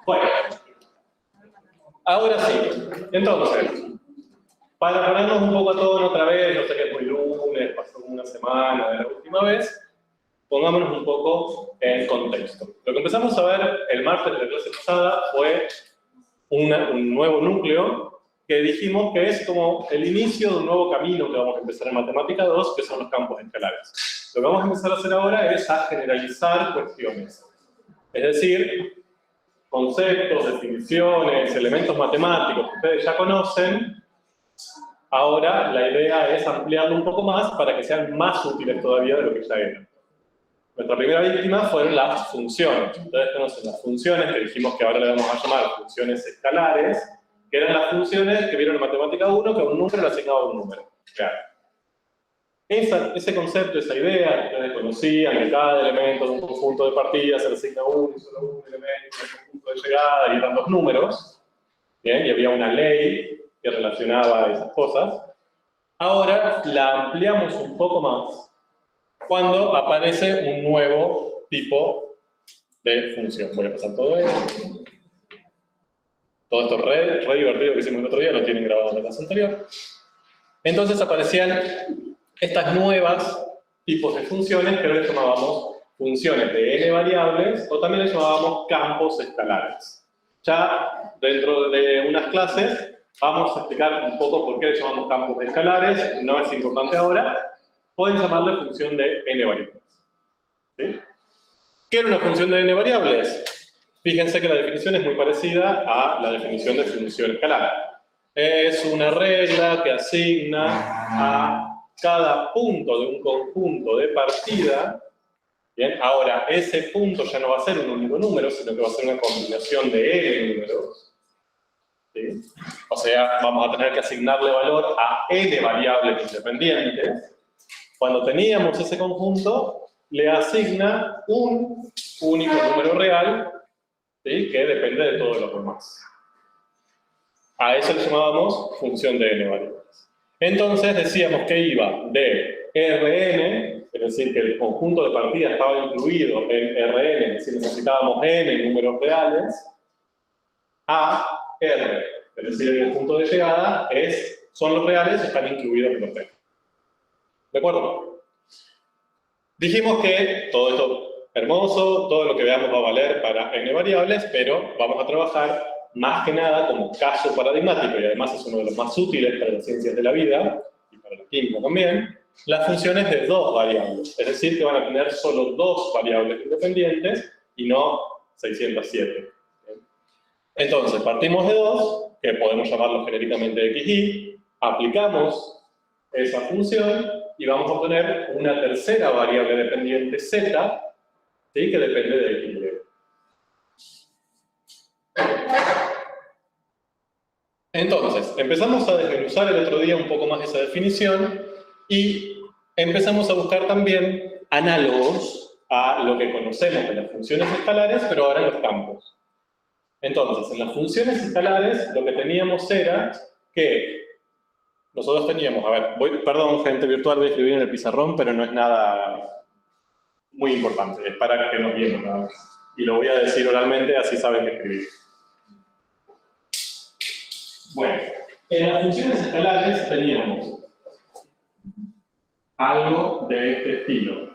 Bueno, ahora sí. Entonces, para ponernos un poco a todos otra vez, no sé qué es muy lunes, pasó una semana de la última vez, pongámonos un poco en contexto. Lo que empezamos a ver el martes de la clase pasada fue un nuevo núcleo que dijimos que es como el inicio de un nuevo camino que vamos a empezar en Matemática 2, que son los campos escalares. Lo que vamos a empezar a hacer ahora es a generalizar cuestiones. Es decir, conceptos, definiciones, elementos matemáticos que ustedes ya conocen, ahora la idea es ampliarlo un poco más para que sean más útiles todavía de lo que ya eran. Nuestra primera víctima fueron las funciones. Ustedes conocen las funciones, que dijimos que ahora le vamos a llamar funciones escalares, que eran las funciones que vieron en Matemática 1, que a un número le asignaba un número. Claro. Ese concepto, esa idea que ustedes conocían, que cada elemento de un conjunto de partidas se le asigna uno y solo un elemento, un conjunto de llegada, y eran dos números, ¿bien? Y había una ley que relacionaba esas cosas. Ahora la ampliamos un poco más cuando aparece un nuevo tipo de función. Voy a pasar todo esto. Todo esto re divertido que hicimos el otro día, lo tienen grabado en la clase anterior. Entonces aparecían estas nuevas tipos de funciones que les llamábamos funciones de n variables, o también les llamábamos campos escalares. Ya dentro de unas clases vamos a explicar un poco por qué les llamamos campos escalares, no es importante ahora. Pueden llamarle función de n variables. ¿Sí? ¿Qué era una función de n variables? Fíjense que la definición es muy parecida a la definición de función escalar. Es una regla que asigna a cada punto de un conjunto de partida. Bien, ahora ese punto ya no va a ser un único número, sino que va a ser una combinación de n números. ¿Sí? O sea, vamos a tener que asignarle valor a n variables independientes. Cuando teníamos ese conjunto, le asigna un único número real, ¿sí? Que depende de todos los demás. A eso le llamábamos función de n variables. Entonces decíamos que iba de Rn, es decir, que el conjunto de partida estaba incluido en Rn, es decir, necesitábamos n números reales, a R, es decir, el conjunto de llegada son los reales, están incluidos en los n. ¿De acuerdo? Dijimos que todo esto hermoso, todo lo que veamos va a valer para n variables, pero vamos a trabajar más que nada como caso paradigmático, y además es uno de los más útiles para las ciencias de la vida, y para la química también, las funciones de dos variables. Es decir, que van a tener solo dos variables independientes y no 607. Entonces, partimos de dos, que podemos llamarlo genéricamente xy, aplicamos esa función y vamos a obtener una tercera variable dependiente z, ¿sí? Que depende de xy. Entonces, empezamos a desmenuzar el otro día un poco más esa definición y empezamos a buscar también análogos a lo que conocemos de las funciones escalares, pero ahora en los campos. Entonces, en las funciones escalares lo que teníamos era que nosotros teníamos, a ver, perdón, gente virtual, voy a escribir en el pizarrón, pero no es nada muy importante, es para que nos viendo nada más. Y lo voy a decir oralmente, así saben qué escribir. Bueno, en las funciones escalares teníamos algo de este estilo.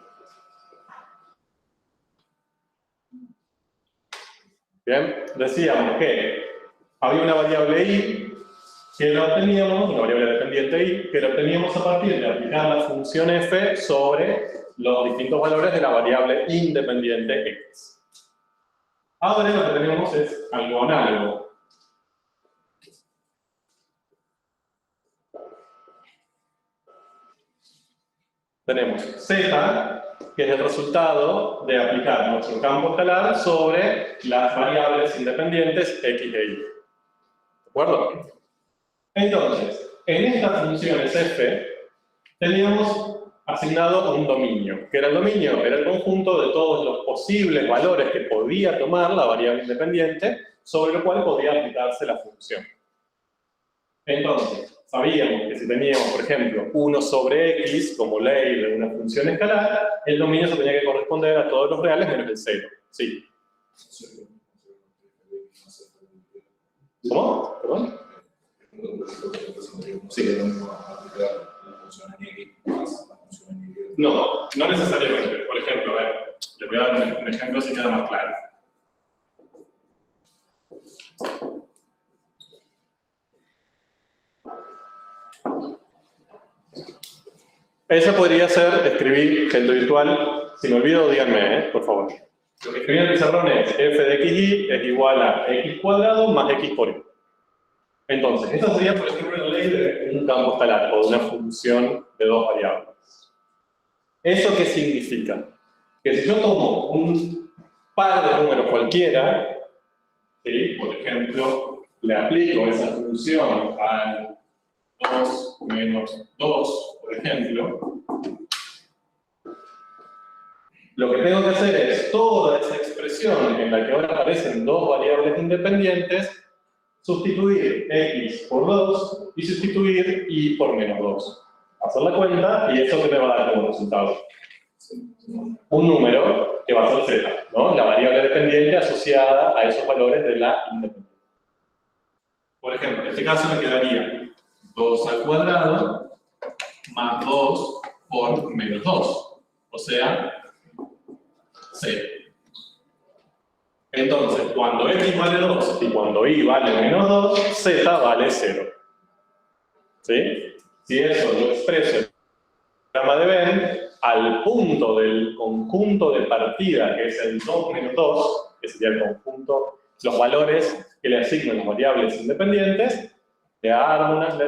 Bien, decíamos que había una variable y que lo obteníamos, una variable dependiente y, que lo obteníamos a partir de aplicar la función f sobre los distintos valores de la variable independiente x. Ahora lo que tenemos es algo análogo. Tenemos z, que es el resultado de aplicar nuestro campo escalar sobre las variables independientes x e y. ¿De acuerdo? Entonces, en estas funciones f, teníamos asignado un dominio. ¿Qué era el dominio? Era el conjunto de todos los posibles valores que podía tomar la variable independiente, sobre lo cual podía aplicarse la función. Entonces, sabíamos que si teníamos, por ejemplo, 1 sobre x como ley de una función escalar, el dominio se tenía que corresponder a todos los reales menos el 0. Sí. ¿Cómo? ¿Perdón? Sí. No, no necesariamente. Por ejemplo, a ver, les voy a dar un ejemplo si queda más claro. Esa podría ser escribir gente virtual. Si me olvido, díganme, por favor. Lo que escribí en el pizarrón es f de xy es igual a x cuadrado más x por y. Entonces, esta sería, por ejemplo, la ley de un campo escalar o de una función de dos variables. ¿Eso qué significa? Que si yo tomo un par de números cualquiera, ¿sí? Por ejemplo, le aplico esa función al 2 menos 2, por ejemplo, lo que tengo que hacer es toda esa expresión en la que ahora aparecen dos variables independientes, sustituir x por 2 y sustituir y por menos 2. Hacer la cuenta y eso que me va a dar como resultado. Un número que va a ser z, ¿no? La variable dependiente asociada a esos valores de la independencia. Por ejemplo, en este caso me quedaría 2 al cuadrado más 2 por menos 2. O sea, 0. Entonces, cuando x vale 2 y cuando y vale menos 2, z vale 0. ¿Sí? Si eso lo expreso en el diagrama de Venn, al punto del conjunto de partida, que es el 2 menos 2, que sería el conjunto, los valores que le asignan las variables independientes, le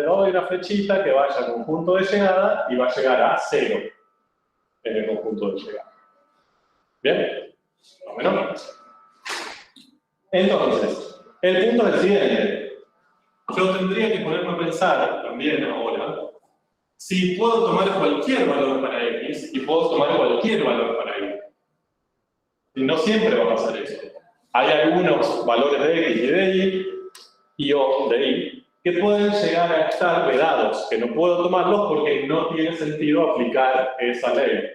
doy una flechita que vaya al conjunto de llegada y va a llegar a 0 en el conjunto de llegada. ¿Bien? ¿Más o menos? Entonces, el punto es el siguiente. Yo tendría que ponerme a pensar también ahora si puedo tomar cualquier valor para x y puedo tomar cualquier valor para y. Y no siempre va a pasar eso. Hay algunos valores de x y de y o de y, que pueden llegar a estar vedados, que no puedo tomarlos porque no tiene sentido aplicar esa ley.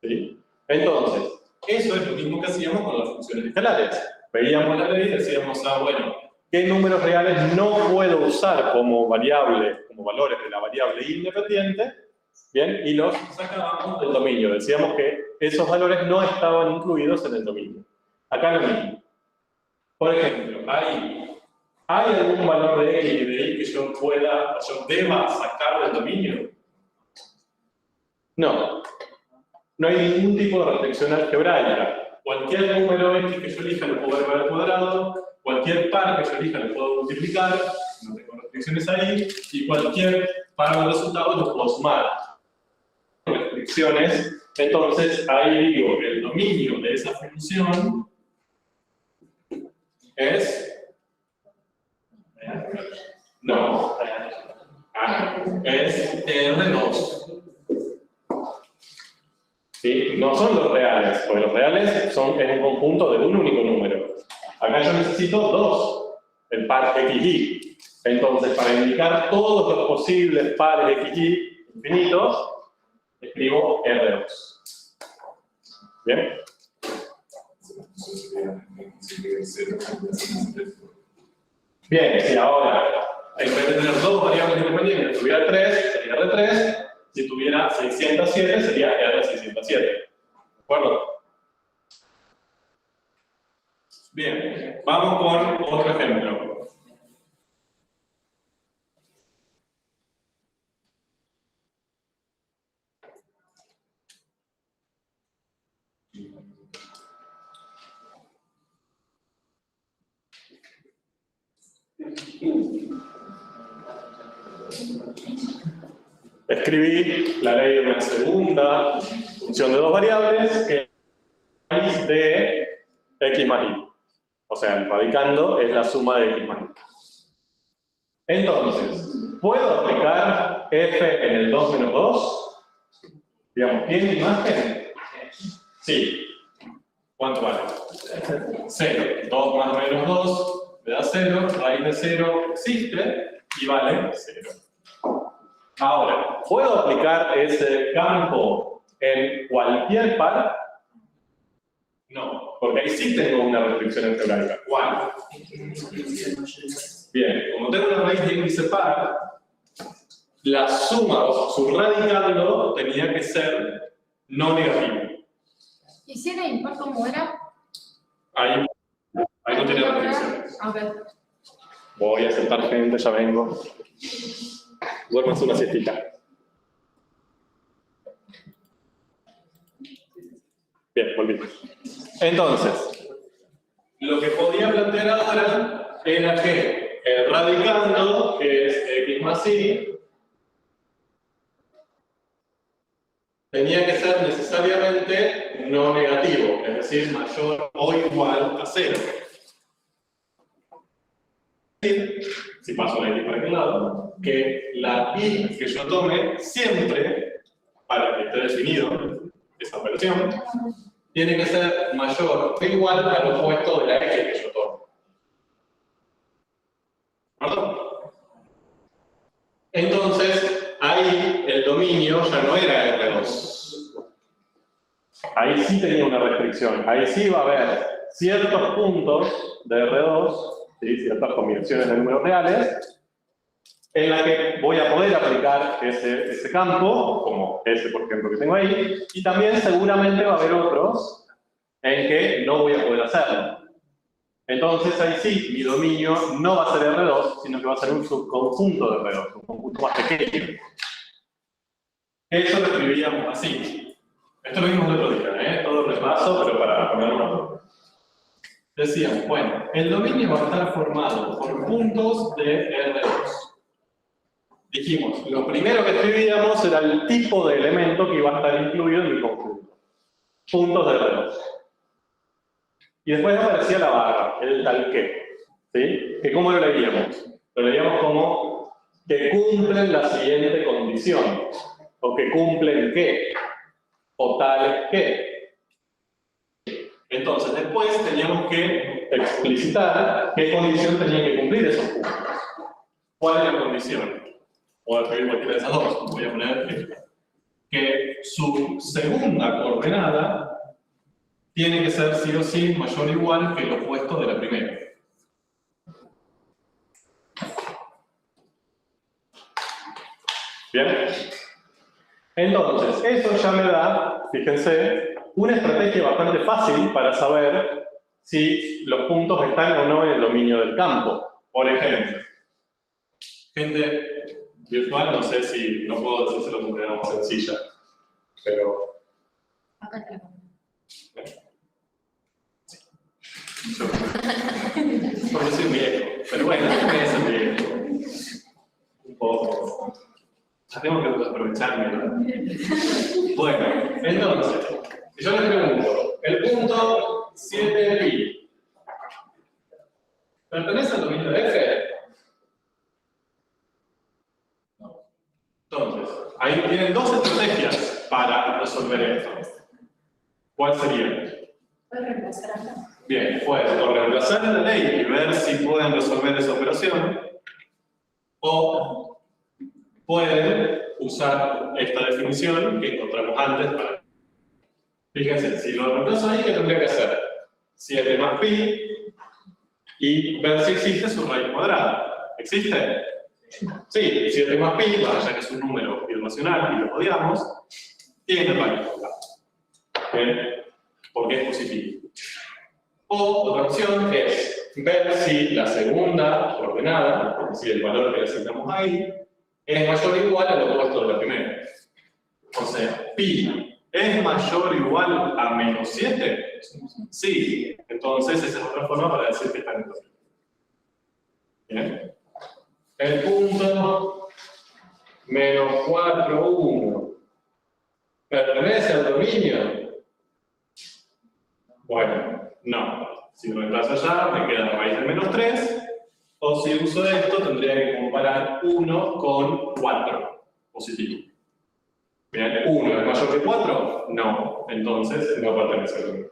¿Sí? Entonces, eso es lo mismo que hacíamos con las funciones escalares. Veíamos la ley y decíamos, bueno, ¿qué números reales no puedo usar como variable, como valores de la variable independiente? Bien, y los sacábamos del dominio. Decíamos que esos valores no estaban incluidos en el dominio. Acá lo mismo. Por ejemplo, ¿hay algún valor de x y de y que yo deba sacar del dominio? No. No hay ningún tipo de restricción algebraica. Cualquier número x que yo elija lo puedo elevar al cuadrado, cualquier par que yo elija lo puedo multiplicar, no tengo restricciones ahí, y cualquier par de resultados lo puedo sumar. Restricciones, entonces ahí digo que el dominio de esa función es... No, es R2. ¿Sí? No son los reales, porque los reales son en un conjunto de un único número. Acá yo necesito 2, el par xy. Entonces, para indicar todos los posibles pares xy infinitos, escribo R2. ¿Bien? Bien, si ahora, en vez de tener dos variables independientes, tuviera 3, sería R3. Si tuviera 607, sería R607. ¿De acuerdo? Bien, vamos con otro ejemplo. Escribí la ley de una segunda función de dos variables que es raíz de x más y. O sea, el radicando es la suma de x más y. Entonces, ¿puedo aplicar f en el 2 menos 2? Digamos, ¿tiene imagen? Sí. ¿Cuánto vale? 0. 2 más menos 2 me da 0. Raíz de 0 existe. y vale 0. Ahora, ¿puedo aplicar ese campo en cualquier par? No, porque ahí sí tengo una restricción algebraica. ¿Cuál? Bien, como tengo una raíz de índice par, la suma, o sea, su radicando tenía que ser no negativo. ¿Y si era impar cómo era? Ahí no tiene restricciones. A ver. Voy a sentar gente, ya vengo. Duérmanse una siestita. Bien, volví. Entonces, lo que podía plantear ahora era que el radicando, que es x más y, tenía que ser necesariamente no negativo, es decir, mayor o igual a 0. Si paso la y para aquel lado, que la y que yo tome siempre, para que esté definido esa operación, tiene que ser mayor o igual al opuesto de la x que yo tomo. ¿Perdón? Entonces, ahí el dominio ya no era R2. Ahí sí tenía una restricción. Ahí sí iba a haber ciertos puntos de R2, ¿sí? Ciertas combinaciones de números reales, en la que voy a poder aplicar ese campo, como ese, por ejemplo, que tengo ahí, y también seguramente va a haber otros en que no voy a poder hacerlo. Entonces, ahí sí, mi dominio no va a ser R2, sino que va a ser un subconjunto de R2, un conjunto más pequeño. Eso lo escribíamos así. Esto lo vimos el otro día, todo repaso, pero para poner una prueba. Decíamos, bueno, el dominio va a estar formado por puntos de R2. Dijimos, lo primero que escribíamos era el tipo de elemento que iba a estar incluido en mi conjunto. Puntos de R2. Y después aparecía la barra, el tal que. ¿Sí? ¿Que cómo lo leíamos? Lo leíamos como que cumplen la siguiente condición. O que cumplen qué. O tal que. Entonces, después teníamos que explicitar qué condición tenían que cumplir esos puntos. ¿Cuál es la condición? Voy a escribir cualquiera de esas dos. Voy a poner que su segunda coordenada tiene que ser sí o sí mayor o igual que el opuesto de la primera. ¿Bien? Entonces, eso ya me da, fíjense, una estrategia bastante fácil para saber si los puntos están o no en el dominio del campo. Por ejemplo, gente virtual, no sé si, no puedo decírselo de una manera más sencilla, pero... Acá está. Porque soy viejo, pero bueno, es el viejo. Un poco. Ya tengo que aprovecharme, ¿no? Bueno, entonces, si yo les pregunto, el punto 7pi, ¿pertenece al dominio de F? No. Entonces, ahí tienen dos estrategias para resolver esto. ¿Cuál sería? ¿Puedes reemplazar acá? Bien, pues, o reemplazar la ley y ver si pueden resolver esa operación, o pueden usar esta definición que encontramos antes para... Fíjense, si lo reemplazo ahí, ¿qué tendría que hacer? 7 más pi y ver si existe su raíz cuadrada. ¿Existe? Sí, 7 más pi, ya que es un número irracional y lo odiamos, tiene raíz cuadrada. ¿Bien? Porque es positivo. O otra opción es ver si la segunda coordenada, es decir, el valor que le asignamos ahí, es mayor o igual al opuesto de la primera. O sea, pi es mayor o igual a menos 7. Sí, entonces esa es otra forma para decir que está en el dominio. Bien. El punto menos 4, 1. ¿Pertenece al dominio? Bueno. No. Si lo reemplazo allá, me queda la raíz del menos 3. O si uso esto, tendría que comparar 1 con 4. Positivo. Bien, 1 es mayor que 4. No. Entonces no pertenece al dominio.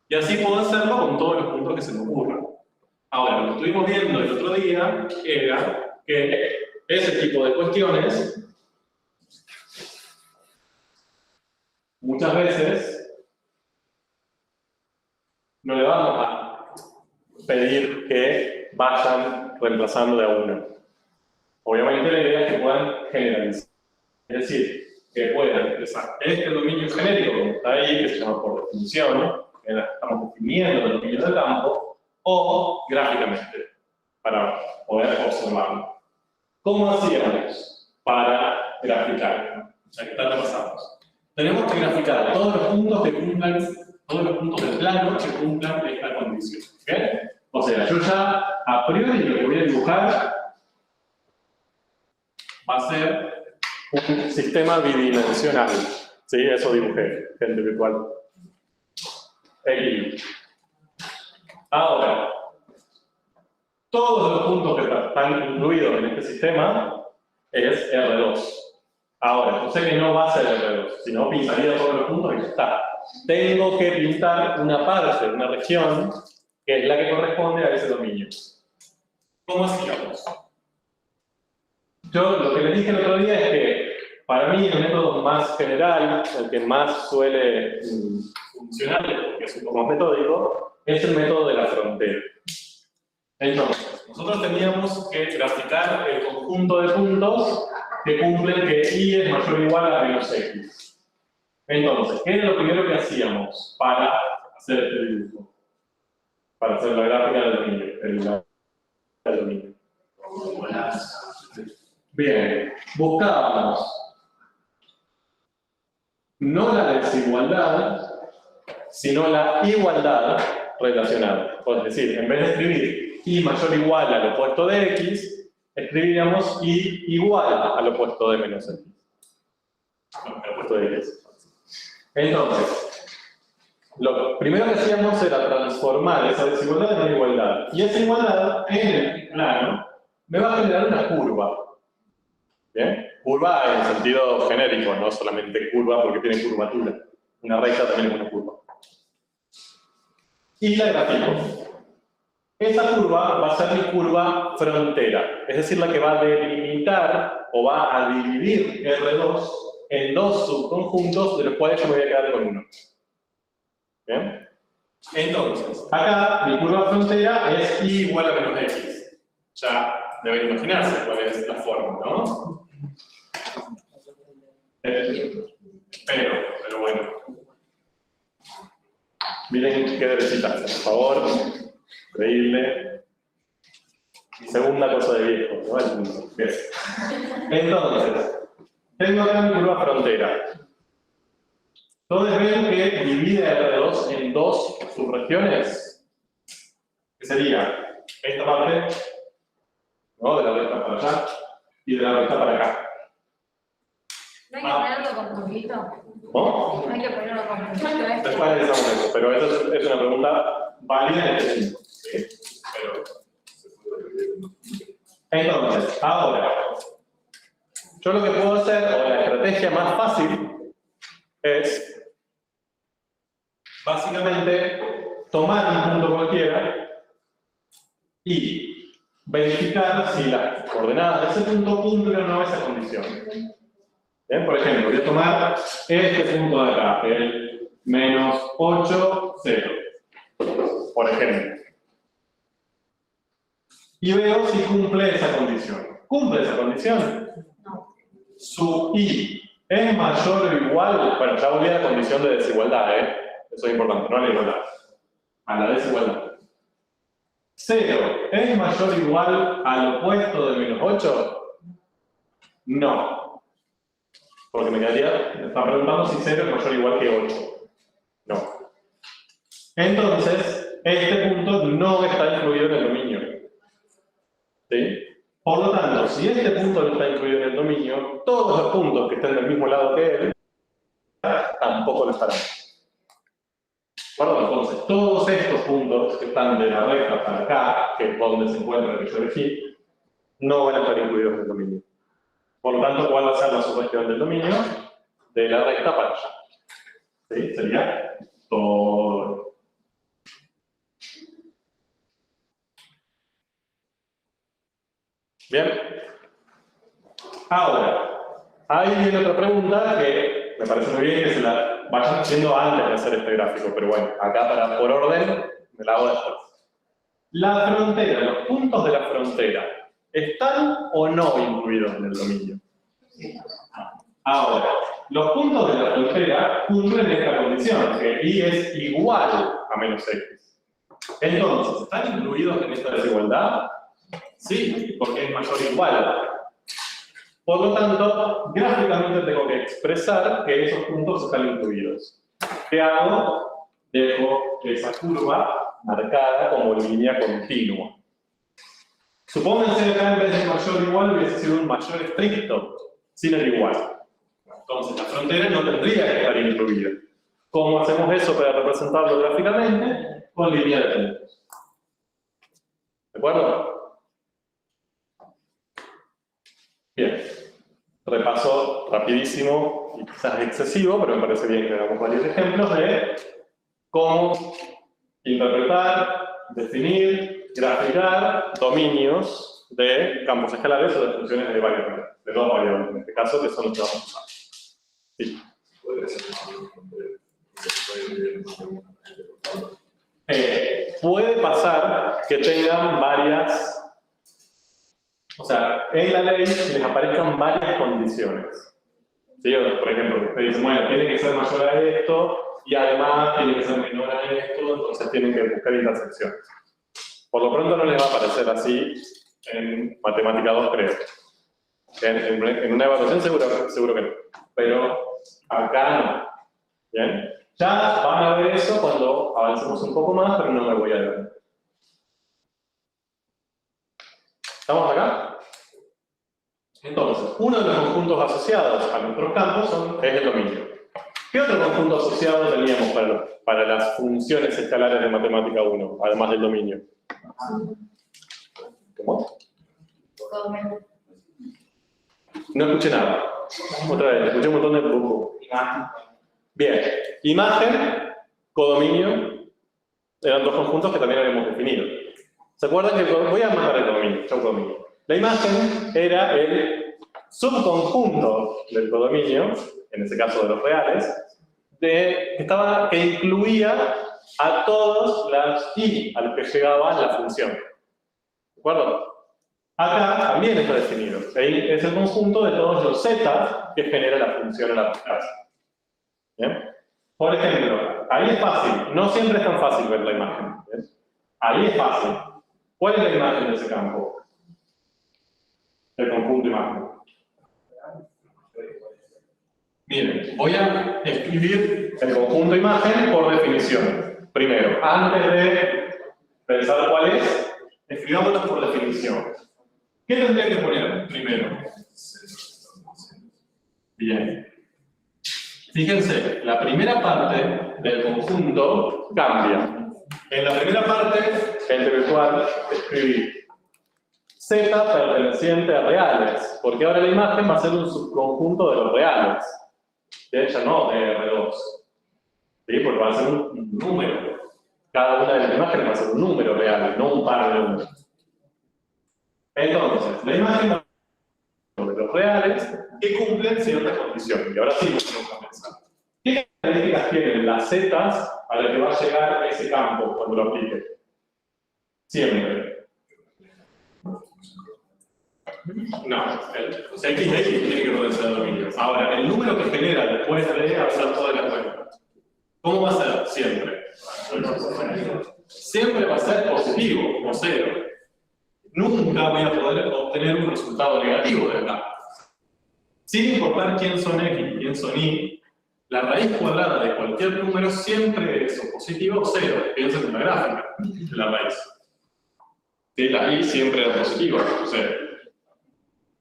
Y así puedo hacerlo con todos los puntos que se me ocurran. Ahora, lo que estuvimos viendo el otro día era que ese tipo de cuestiones muchas veces no le vamos a pedir que vayan reemplazando de a uno. Obviamente la idea es que puedan generalizar. Es decir, que puedan expresar este dominio genérico, como está ahí, que se llama por definición, que estamos definiendo el dominio del campo, o gráficamente, para poder observarlo. ¿Cómo hacíamos para graficar? Ya que tanto pasamos. Tenemos que graficar todos los puntos que cumplan, todos los puntos del plano que cumplan esta condición. ¿Bien? O sea, yo ya a priori lo que voy a dibujar va a ser un sistema bidimensional. ¿Sí? Eso dibujé, gente virtual. X. Ahora, todos los puntos que están incluidos en este sistema es R2. Ahora, yo sé que no va a ser R2, sino pintaría todos los puntos y ya está. Tengo que pintar una parte, una región, que es la que corresponde a ese dominio. ¿Cómo hacíamos? Yo lo que les dije el otro día es que para mí el método más general, el que más suele funcionar, porque es un poco más metódico, es el método de la frontera. Entonces, nosotros teníamos que graficar el conjunto de puntos que cumplen que y es mayor o igual a menos x. Entonces, ¿qué era lo primero que hacíamos para hacer este dibujo? Para hacer la gráfica del dominio. El dominio. Bien, buscábamos no la desigualdad, sino la igualdad relacionada. Es decir, en vez de escribir y mayor o igual al opuesto de x, escribiríamos y igual al opuesto de menos x. No, al opuesto de x. Entonces, lo primero que hacíamos era transformar esa desigualdad en una igualdad. Y esa igualdad, en el plano, me va a generar una curva. ¿Bien? Curva en sentido genérico, no solamente curva porque tiene curvatura. Una recta también es una curva. Y la grafico. Esa curva va a ser mi curva frontera, es decir, la que va a delimitar o va a dividir R2 en dos subconjuntos de los cuales yo me voy a quedar con uno. ¿Bien? Entonces, acá mi curva frontera es y igual a menos x. Ya deben imaginarse cuál es la forma, ¿no? Pero bueno. Miren qué derechita, por favor. Increíble. Mi segunda cosa de viejo, ¿no? Bien. Entonces, tengo acá mi curva frontera. Todos ven que divide R2 en dos subregiones. Que sería esta parte, ¿no? De la recta para allá y de la recta para acá. ¿No hay que ponerlo con puntito? ¿No? No hay que ponerlo con puntito. Después analizamos eso, pero eso es una pregunta válida en este tiempo. ¿Sí? Pero... Entonces, ahora, yo lo que puedo hacer, o la estrategia más fácil, es básicamente tomar un punto cualquiera y verificar si las coordenadas de ese punto cumplen o no esa condición. ¿Bien? Por ejemplo, voy a tomar este punto de acá, el menos 8, 0, por ejemplo. Y veo si cumple esa condición. ¿Cumple esa condición? No. Su i es mayor o igual, bueno, ya volví a la condición de desigualdad, eso es importante, no a la igualdad, a la desigualdad. 0 es mayor o igual al opuesto de menos 8? No. Porque me está preguntando si 0 es mayor o igual que 8. No. Entonces, este punto no está incluido en el dominio. ¿Sí? Por lo tanto, si este punto no está incluido en el dominio, todos los puntos que estén del mismo lado que él tampoco lo estarán. Bueno, entonces, todos estos puntos que están de la recta para acá, que es donde se encuentra el que yo elegí, no van a estar incluidos en el dominio. Por lo tanto, ¿cuál va a ser la subrregión del dominio? De la recta para allá. ¿Sí? Sería todo. Bien. Ahora, ahí viene otra pregunta que me parece muy bien que se la vayan haciendo antes de hacer este gráfico, pero bueno, acá por orden me la hago después. La frontera, los puntos de la frontera, ¿están o no incluidos en el dominio? Ahora, los puntos de la frontera cumplen esta condición, que y es igual a menos x. Entonces, ¿están incluidos en esta desigualdad? Sí, porque es mayor o igual. Por lo tanto, gráficamente tengo que expresar que esos puntos están incluidos. ¿Qué hago? Dejo esa curva marcada como línea continua. Supónganse que acá en vez de mayor o igual hubiese sido un mayor estricto, sin el igual. Entonces la frontera no tendría que estar incluida. ¿Cómo hacemos eso para representarlo gráficamente? Con línea de puntos. ¿De acuerdo? Bien. Repaso rapidísimo y quizás excesivo, pero me parece bien que hagamos varios ejemplos de cómo interpretar, definir, graficar dominios de campos escalares o de funciones de variables, de dos variables en este caso, que son los que vamos a usar. Sí. Puede pasar que tengan varias, o sea, en la ley les aparezcan varias condiciones. ¿Sí? Por ejemplo, usted dice, bueno, tiene que ser mayor a esto y además tiene que ser menor a esto, entonces tienen que buscar intersecciones. Por lo pronto no les va a aparecer así en Matemática 2, creo. En una evaluación seguro que no. Pero acá no. ¿Bien? Ya van a ver eso cuando avancemos un poco más, pero no me voy a adelantar. ¿Estamos acá? Entonces, uno de los conjuntos asociados a nuestros campos es el dominio. ¿Qué otro conjunto asociado teníamos para las funciones escalares de Matemática 1, además del dominio? ¿Cómo? No escuché nada. Otra vez, escuché un montón de bubu. Bien. Imagen, codominio, eran dos conjuntos que también habíamos definido. ¿Se acuerdan que voy a matar el codominio? La imagen era el subconjunto del codominio, en este caso de los reales, que incluía a todos las i a los que llegaba la función. ¿De acuerdo? Acá también está definido. Es el conjunto de todos los z que genera la función a la clase. ¿Bien? Por ejemplo, ahí es fácil. No siempre es tan fácil ver la imagen. ¿Ves? Ahí es fácil. ¿Cuál es la imagen de ese campo? El conjunto imagen. Miren, voy a escribir el conjunto imagen por definición. Primero, antes de pensar cuál es, escribámoslo por definición. ¿Qué tendría que poner primero? Bien. Fíjense, la primera parte del conjunto cambia. En la primera parte, entre virtual, escribí z perteneciente a reales, porque ahora la imagen va a ser un subconjunto de los reales. Ya no de R2. ¿Sí? Porque va a ser un número. Cada una de las imágenes va a ser un número real, no un par de números. Entonces, la imagen va a ser de los reales que cumplen ciertas condiciones. Y ahora sí vamos a pensar. ¿Qué características tienen las zetas a las que va a llegar ese campo cuando lo aplique? Siempre. No, X de X tiene que poder ser dominio. Ahora, el número que genera después de hacer toda la cuenta, ¿cómo va a ser? Siempre. Siempre va a ser positivo, o cero. Nunca voy a poder obtener un resultado negativo de acá. Sin importar quién son X y quién son Y, la raíz cuadrada de cualquier número siempre es o positivo o cero. Piensen en la gráfica de la raíz. ¿Sí? La Y siempre es positiva, o cero.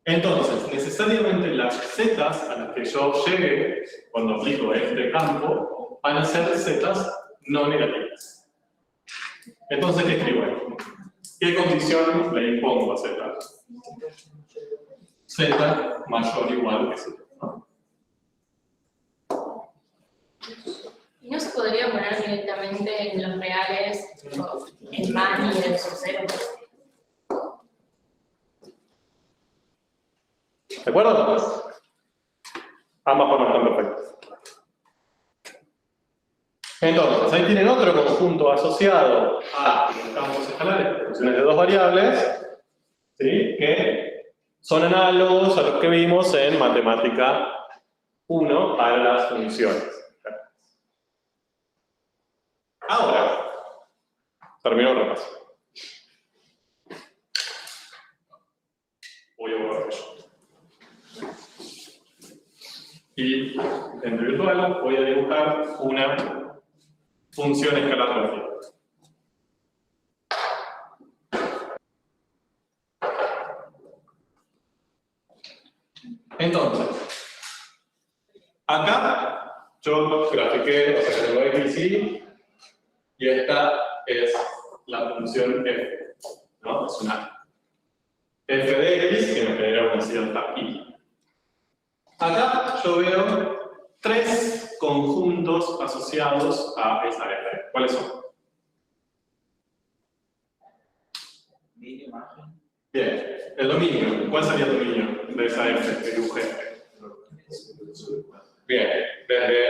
Entonces, necesariamente las zetas a las que yo llegue cuando aplico este campo van a ser zetas no negativas. Entonces, ¿qué escribo ahí? ¿Qué condición le impongo a z? Z mayor o igual que 0. ¿Y no se podría poner directamente en los reales el más y el sub 0? ¿De acuerdo? Ambas formas están perfectas. Entonces, ahí tienen otro conjunto asociado a los campos escalares, funciones de dos variables, ¿sí? Que son análogos a los que vimos en matemática 1 para las funciones. Ahora, termino el repaso. Voy a borrar eso. Y en virtual voy a dibujar una función escalar gráfica. Entonces, acá yo grafiqué, o sea que tengo x, y y esta es la función f, ¿no? Es una f de x que me genera una cierta y. Acá yo veo tres conjuntos asociados a esa f. ¿Cuáles son? Bien, el dominio. ¿Cuál sería el dominio de esa f que dibujé? Bien, desde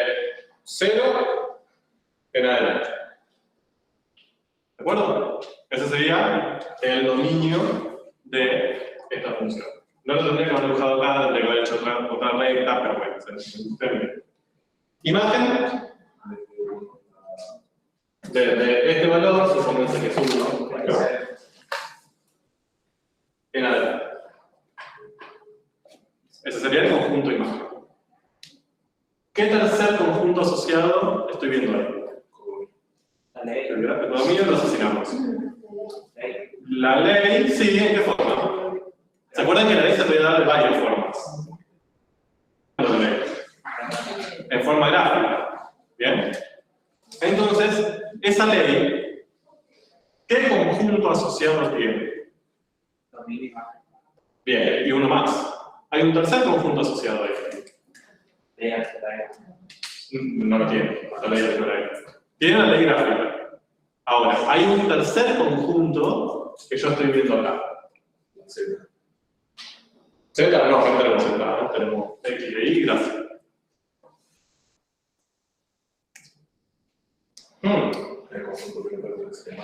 0 en adelante. ¿De acuerdo? Ese sería el dominio de esta función. No lo tendría que haber dibujado acá, tendría que haber hecho otra recta, pero bueno, se entiende. Imagen. Desde este valor, supónganse que es 1. En adelante. Ese sería el conjunto imagen. ¿Qué tercer conjunto asociado estoy viendo ahí? El dominio lo asesinamos. La ley, sí, ¿en qué forma? ¿Se acuerdan que la ley se puede dar de varias formas? En forma gráfica. ¿Bien? Entonces, esa ley, ¿qué conjunto asociado tiene? Bien, y uno más. Hay un tercer conjunto asociado ahí. No lo tiene, la ley algebraica. Tiene la ley gráfica. Ahora, hay un tercer conjunto que yo estoy viendo acá. Z. Z, no, no tenemos Z, ¿no? Tenemos X de Y gráfica. El conjunto que no sistema.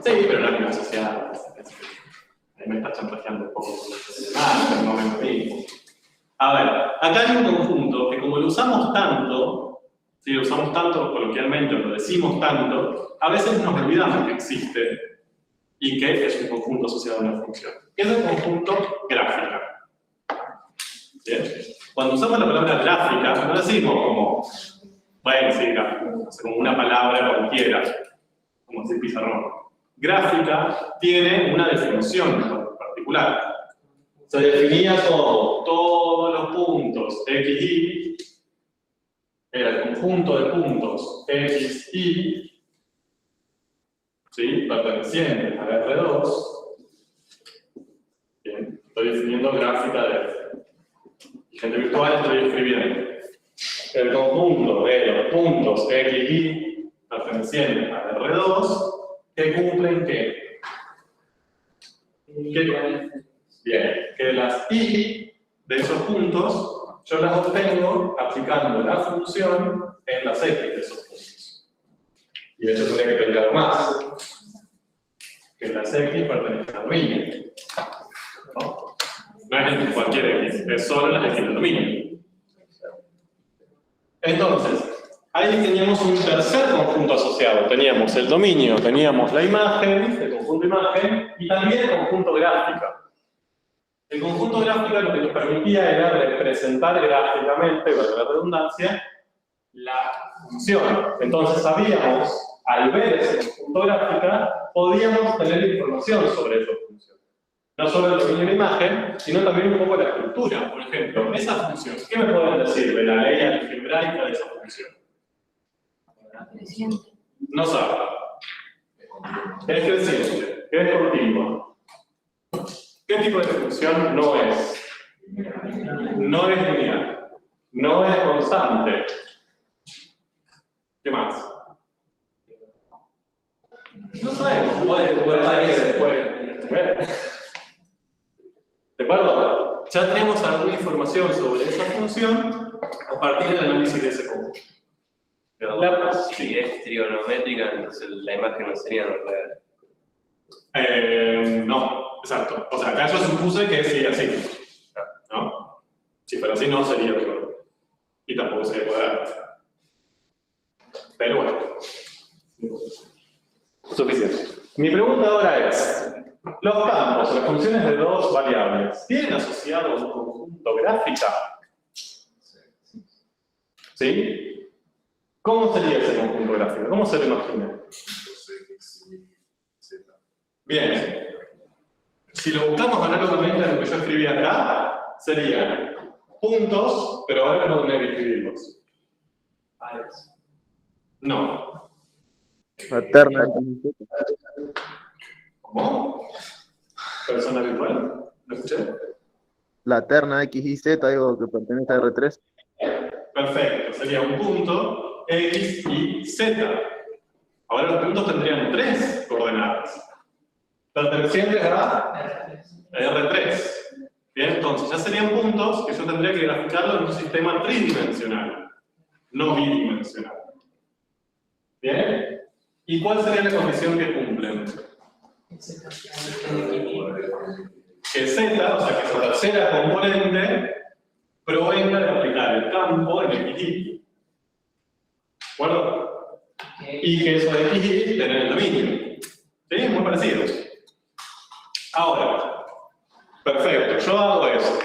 Sí, pero no es una asociada. Ahí me está chantajeando un poco. Pero no me mismo. A ver, acá hay un conjunto que como lo usamos tanto, si lo usamos tanto coloquialmente, lo decimos tanto, a veces nos olvidamos que existe y que es un conjunto asociado a una función. Es el conjunto gráfica. ¿Bien? Cuando usamos la palabra gráfica, no decimos como, bueno, sí, gráfica, como una palabra cualquiera, como decir pizarrón. Gráfica tiene una definición particular. Se definía como todos los puntos x, y era el conjunto de puntos x, y, ¿sí? Pertenecientes a R2. Bien, estoy definiendo gráfica de F. Gente virtual estoy escribiendo el conjunto de los puntos x, y pertenecientes a R2 que cumplen ¿qué? Bien, que las i de esos puntos yo las obtengo aplicando la función en las x de esos puntos. Y de hecho tendría que tener algo más, que las x pertenecen al dominio. No es en cualquier x, es solo las x del dominio. Entonces, ahí teníamos un tercer conjunto asociado. Teníamos el dominio, teníamos la imagen, el conjunto imagen, y también el conjunto gráfica. El conjunto gráfica lo que nos permitía era representar gráficamente, valga la redundancia, la función. Entonces sabíamos, al ver ese conjunto gráfica, podíamos tener información sobre esa función. No solo el dominio de la imagen, sino también un poco la estructura. Por ejemplo, esa función, ¿qué me pueden decir de la ley algebraica de esa función? Creciente. No sabe. Es creciente, que es continua. ¿Qué tipo de función no es? No es lineal. No es constante. ¿Qué más? No sabemos. ¿De acuerdo? ya tenemos alguna información sobre esa función a partir del análisis de ese conjunto. Pero si es trigonométrica, entonces la imagen no sería real. No, exacto. O sea, acá yo supuse que sí, así. ¿No? Si fuera así, no sería trigonométrico. Y tampoco sería cuadrado. Pero bueno. Suficiente. Mi pregunta ahora es, los campos, las funciones de dos variables, ¿tienen asociado un conjunto gráfico? ¿Sí? ¿Cómo sería ese conjunto gráfico? ¿Cómo se lo imagina? Bien. Si lo buscamos análogamente a lo que yo escribí acá, serían puntos, pero ahora no tener que escribirlos. No. La terna X y Z. ¿Cómo? ¿Persona virtual? ¿Lo escuché? La terna X y Z, digo, que pertenece a R3. Perfecto. Sería un punto, X y Z. Ahora los puntos tendrían 3 coordenadas. Pertenecientes a R3. Bien, entonces ya serían puntos que yo tendría que graficarlo en un sistema tridimensional, no bidimensional. ¿Bien? ¿Y cuál sería la condición que cumplen? Que Z, o sea, que esa tercera componente provenga de aplicar el campo en equilibrio. ¿De acuerdo? Y que eso de equilibrio tener el dominio. ¿Sí? Muy parecido. Ahora, perfecto, yo hago eso,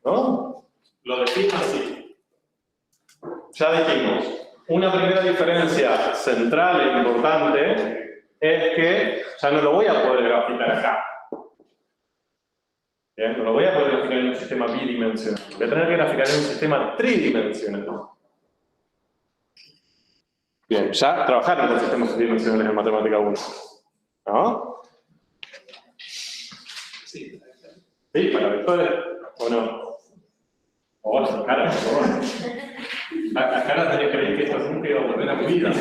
¿no? Lo defino así. Ya dijimos, una primera diferencia central e importante es que ya no lo voy a poder graficar acá. Bien, no lo voy a poder graficar en un sistema bidimensional. Voy a tener que graficar en un sistema tridimensional. Bien, ya trabajaron con sistemas tridimensionales en Matemática 1. ¿No? Sí, para vectores, ¿o no? O la cara, por favor. La cara tenés que creer que esto nunca iba a volver a mi vida.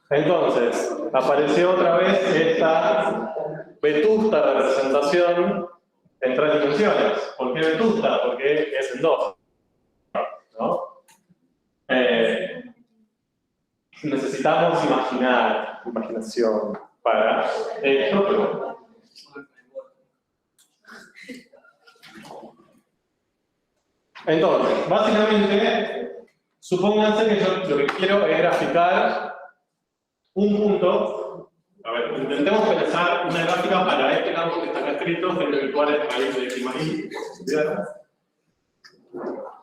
Entonces, apareció otra vez esta vetusta representación en 3 dimensiones. ¿Por qué vetusta? Porque es en 2. ¿No? Necesitamos imaginación para esto, pero... Entonces, básicamente, supónganse que yo lo que quiero es graficar un punto. A ver, intentemos pensar una gráfica para este campo que está acá escrito, que virtual es raíz de x más y.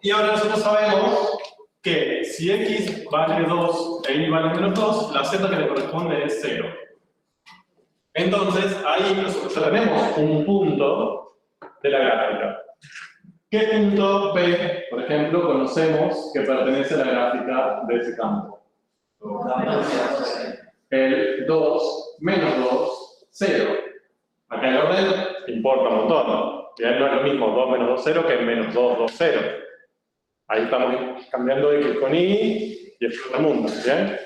Y ahora nosotros sabemos que si x vale 2 e y vale menos 2, la z que le corresponde es 0. Entonces, ahí nosotros ya tenemos un punto de la gráfica. ¿Qué punto P, por ejemplo, conocemos que pertenece a la gráfica de ese campo? El 2 menos 2, 0. Acá el orden importa un montón. Bien, no es lo mismo 2 menos 2, 0 que menos 2, 2, 0. Ahí estamos cambiando X con Y y el otro mundo. ¿Bien?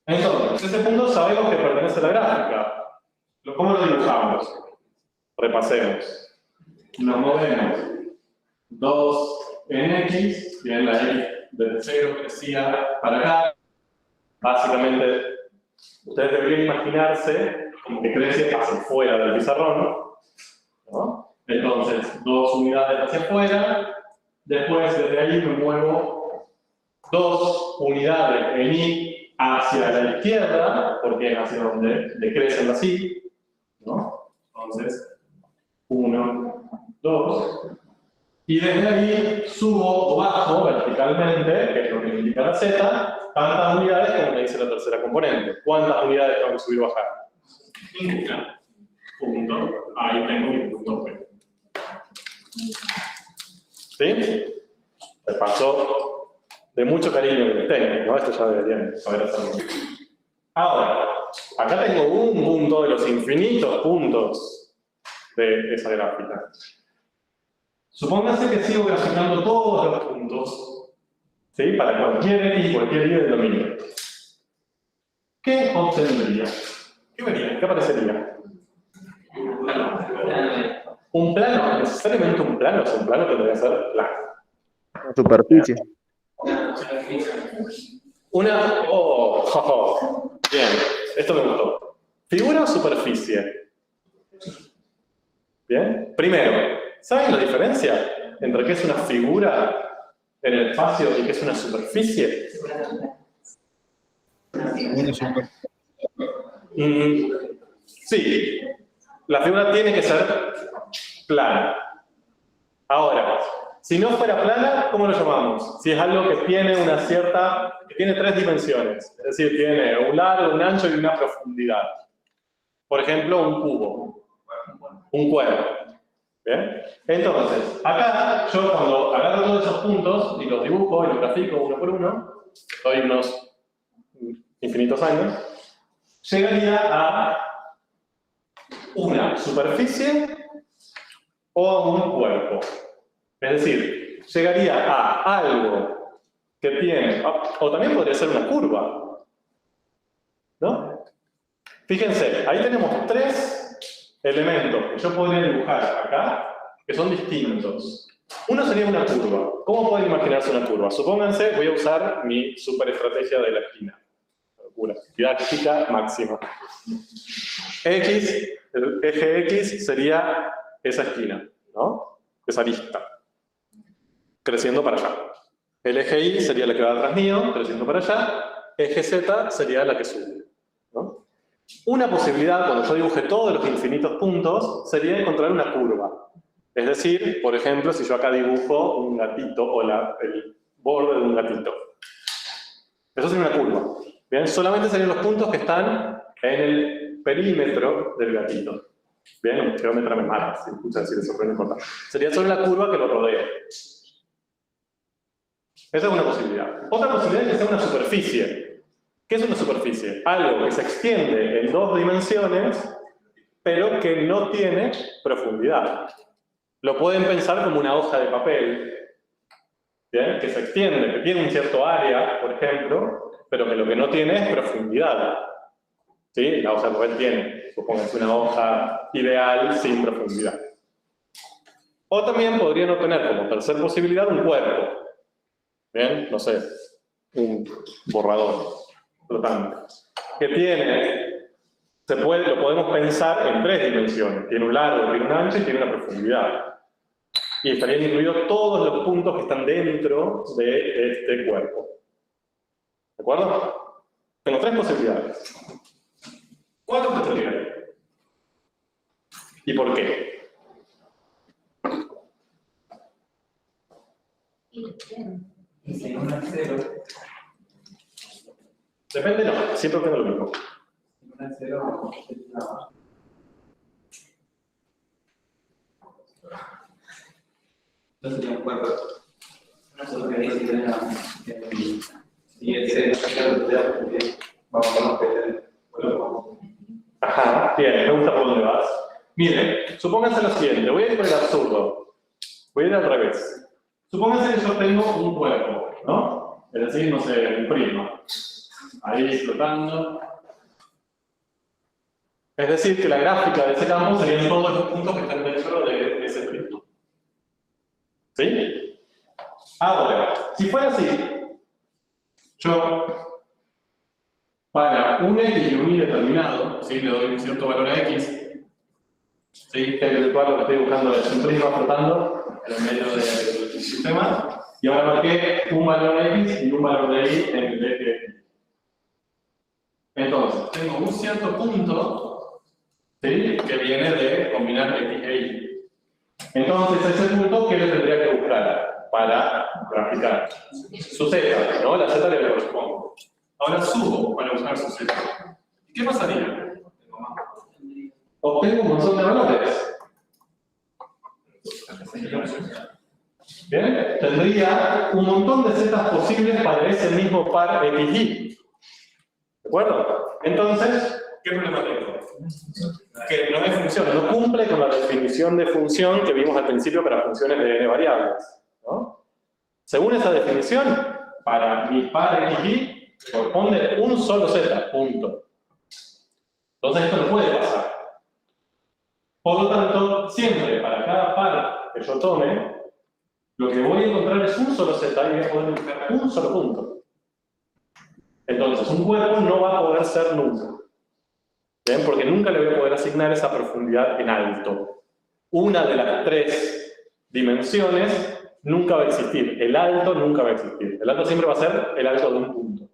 Entonces, ese punto sabemos que pertenece a la gráfica. ¿Cómo lo dibujamos? Repasemos. Nos movemos 2 en X, bien, la X desde 0 crecía para acá. Básicamente, ustedes deberían imaginarse como que crece hacia afuera del pizarrón, ¿no? Entonces, 2 unidades hacia afuera, después desde ahí me muevo 2 unidades en Y hacia la izquierda, porque es hacia donde decrecen las Y, ¿no? Entonces, 1, 2, y desde ahí subo o bajo verticalmente, que es lo que me indica la Z, tantas unidades como me dice la tercera componente. ¿Cuántas unidades tengo que subir o bajar? Ninguna. Punto. Ahí tengo mi punto P. ¿Sí? Me pasó de mucho cariño que tengo, ¿no? Esto ya deberían saber hacerlo. Ahora, acá tengo un punto de los infinitos puntos de esa gráfica. Supóngase que sigo graficando todos los puntos ¿Sí? Para cualquier X y cualquier Y del dominio. ¿Qué obtendría? ¿Qué vería? ¿Qué aparecería? Un plano, necesariamente un plano, si un plano tendría que ser plano. Una superficie. Bien, esto me gustó. ¿Figura o superficie? Bien, primero, ¿saben la diferencia entre qué es una figura en el espacio y qué es una superficie? Sí, la figura tiene que ser plana. Ahora, si no fuera plana, ¿cómo lo llamamos? Si es algo que tiene que tiene 3 dimensiones, es decir, tiene un largo, un ancho y una profundidad. Por ejemplo, un cubo, un cuerpo. ¿Bien? Entonces, acá yo cuando agarro todos esos puntos y los dibujo y los grafico uno por uno, doy unos infinitos años, llegaría a una superficie o a un cuerpo. Es decir, llegaría a algo que tiene, o también podría ser una curva, ¿no? Fíjense, ahí tenemos 3 elementos que yo podría dibujar acá, que son distintos. Uno sería una curva. ¿Cómo pueden imaginarse una curva? Supónganse, voy a usar mi super estrategia de la esquina. Locura, didáctica máxima. X, el eje X sería esa esquina, ¿no? Esa arista. Creciendo para allá. El eje Y sería la que va atrás mío, creciendo para allá. Eje Z sería la que sube, ¿no? Una posibilidad, cuando yo dibuje todos los infinitos puntos, sería encontrar una curva. Es decir, por ejemplo, si yo acá dibujo un gatito o el borde de un gatito. Eso sería una curva. Bien, solamente serían los puntos que están en el perímetro del gatito. Bien, un geómetra me mata, si escuchan decir eso, pero no importa. Sería solo la curva que lo rodea. Esa es una posibilidad. Otra posibilidad es que sea una superficie. ¿Qué es una superficie? Algo que se extiende en 2 dimensiones, pero que no tiene profundidad. Lo pueden pensar como una hoja de papel, ¿bien? Que se extiende, que tiene un cierto área, por ejemplo, pero que lo que no tiene es profundidad. ¿Sí? La hoja de papel tiene, supónganse, una hoja ideal sin profundidad. O también podrían obtener como tercer posibilidad un cuerpo. ¿Bien? No sé, un borrador flotante. Que tiene, lo podemos pensar en 3 dimensiones. Tiene un largo, tiene un ancho y tiene una profundidad. Y estarían incluidos todos los puntos que están dentro de este cuerpo. ¿De acuerdo? Tengo 3 posibilidades. ¿Cuántos tendría? ¿Y por qué? Depende, no, siempre tengo lo mismo. No sería un cuerpo. No solo que dice y el Ajá, bien, me gusta por dónde vas. Miren, supónganse lo siguiente, voy a ir por el absurdo. Voy a ir al revés. Supónganse que yo tengo un cuerpo, ¿no? Es decir, no sé, un prisma. Ahí flotando. Es decir, que la gráfica de ese campo serían todos los puntos que están dentro de ese prisma. ¿Sí? Ahora, si fuera así, yo, para un X y un Y determinado, ¿sí? Le doy un cierto valor a X, ¿sí? Que es el cual lo que estoy buscando es un prisma flotando en el medio del sistema, y ahora marqué un valor de X y un valor de Y en el eje X. Entonces, tengo un cierto punto, ¿sí? Que viene de combinar X e Y. Entonces, ese punto, ¿qué le tendría que buscar para graficar? Su Z, ¿no? La Z le corresponde. Ahora subo para buscar su Z. ¿Qué pasaría? Obtengo un montón de valores. ¿Bien? Tendría un montón de Z posibles para ese mismo par XY. ¿De acuerdo? Entonces, ¿qué problema tengo? Que no es función, no cumple con la definición de función que vimos al principio para funciones de n variables, ¿no? Según esa definición, para mi par XY corresponde un solo Z, punto. Entonces esto no puede pasar. Por lo tanto, siempre para cada par que yo tome, lo que voy a encontrar es un solo Z y voy a poder buscar un solo punto. Entonces, un cuerpo no va a poder ser nunca. ¿Bien? Porque nunca le voy a poder asignar esa profundidad en alto. Una de las tres dimensiones nunca va a existir. El alto nunca va a existir. El alto siempre va a ser el alto de un punto.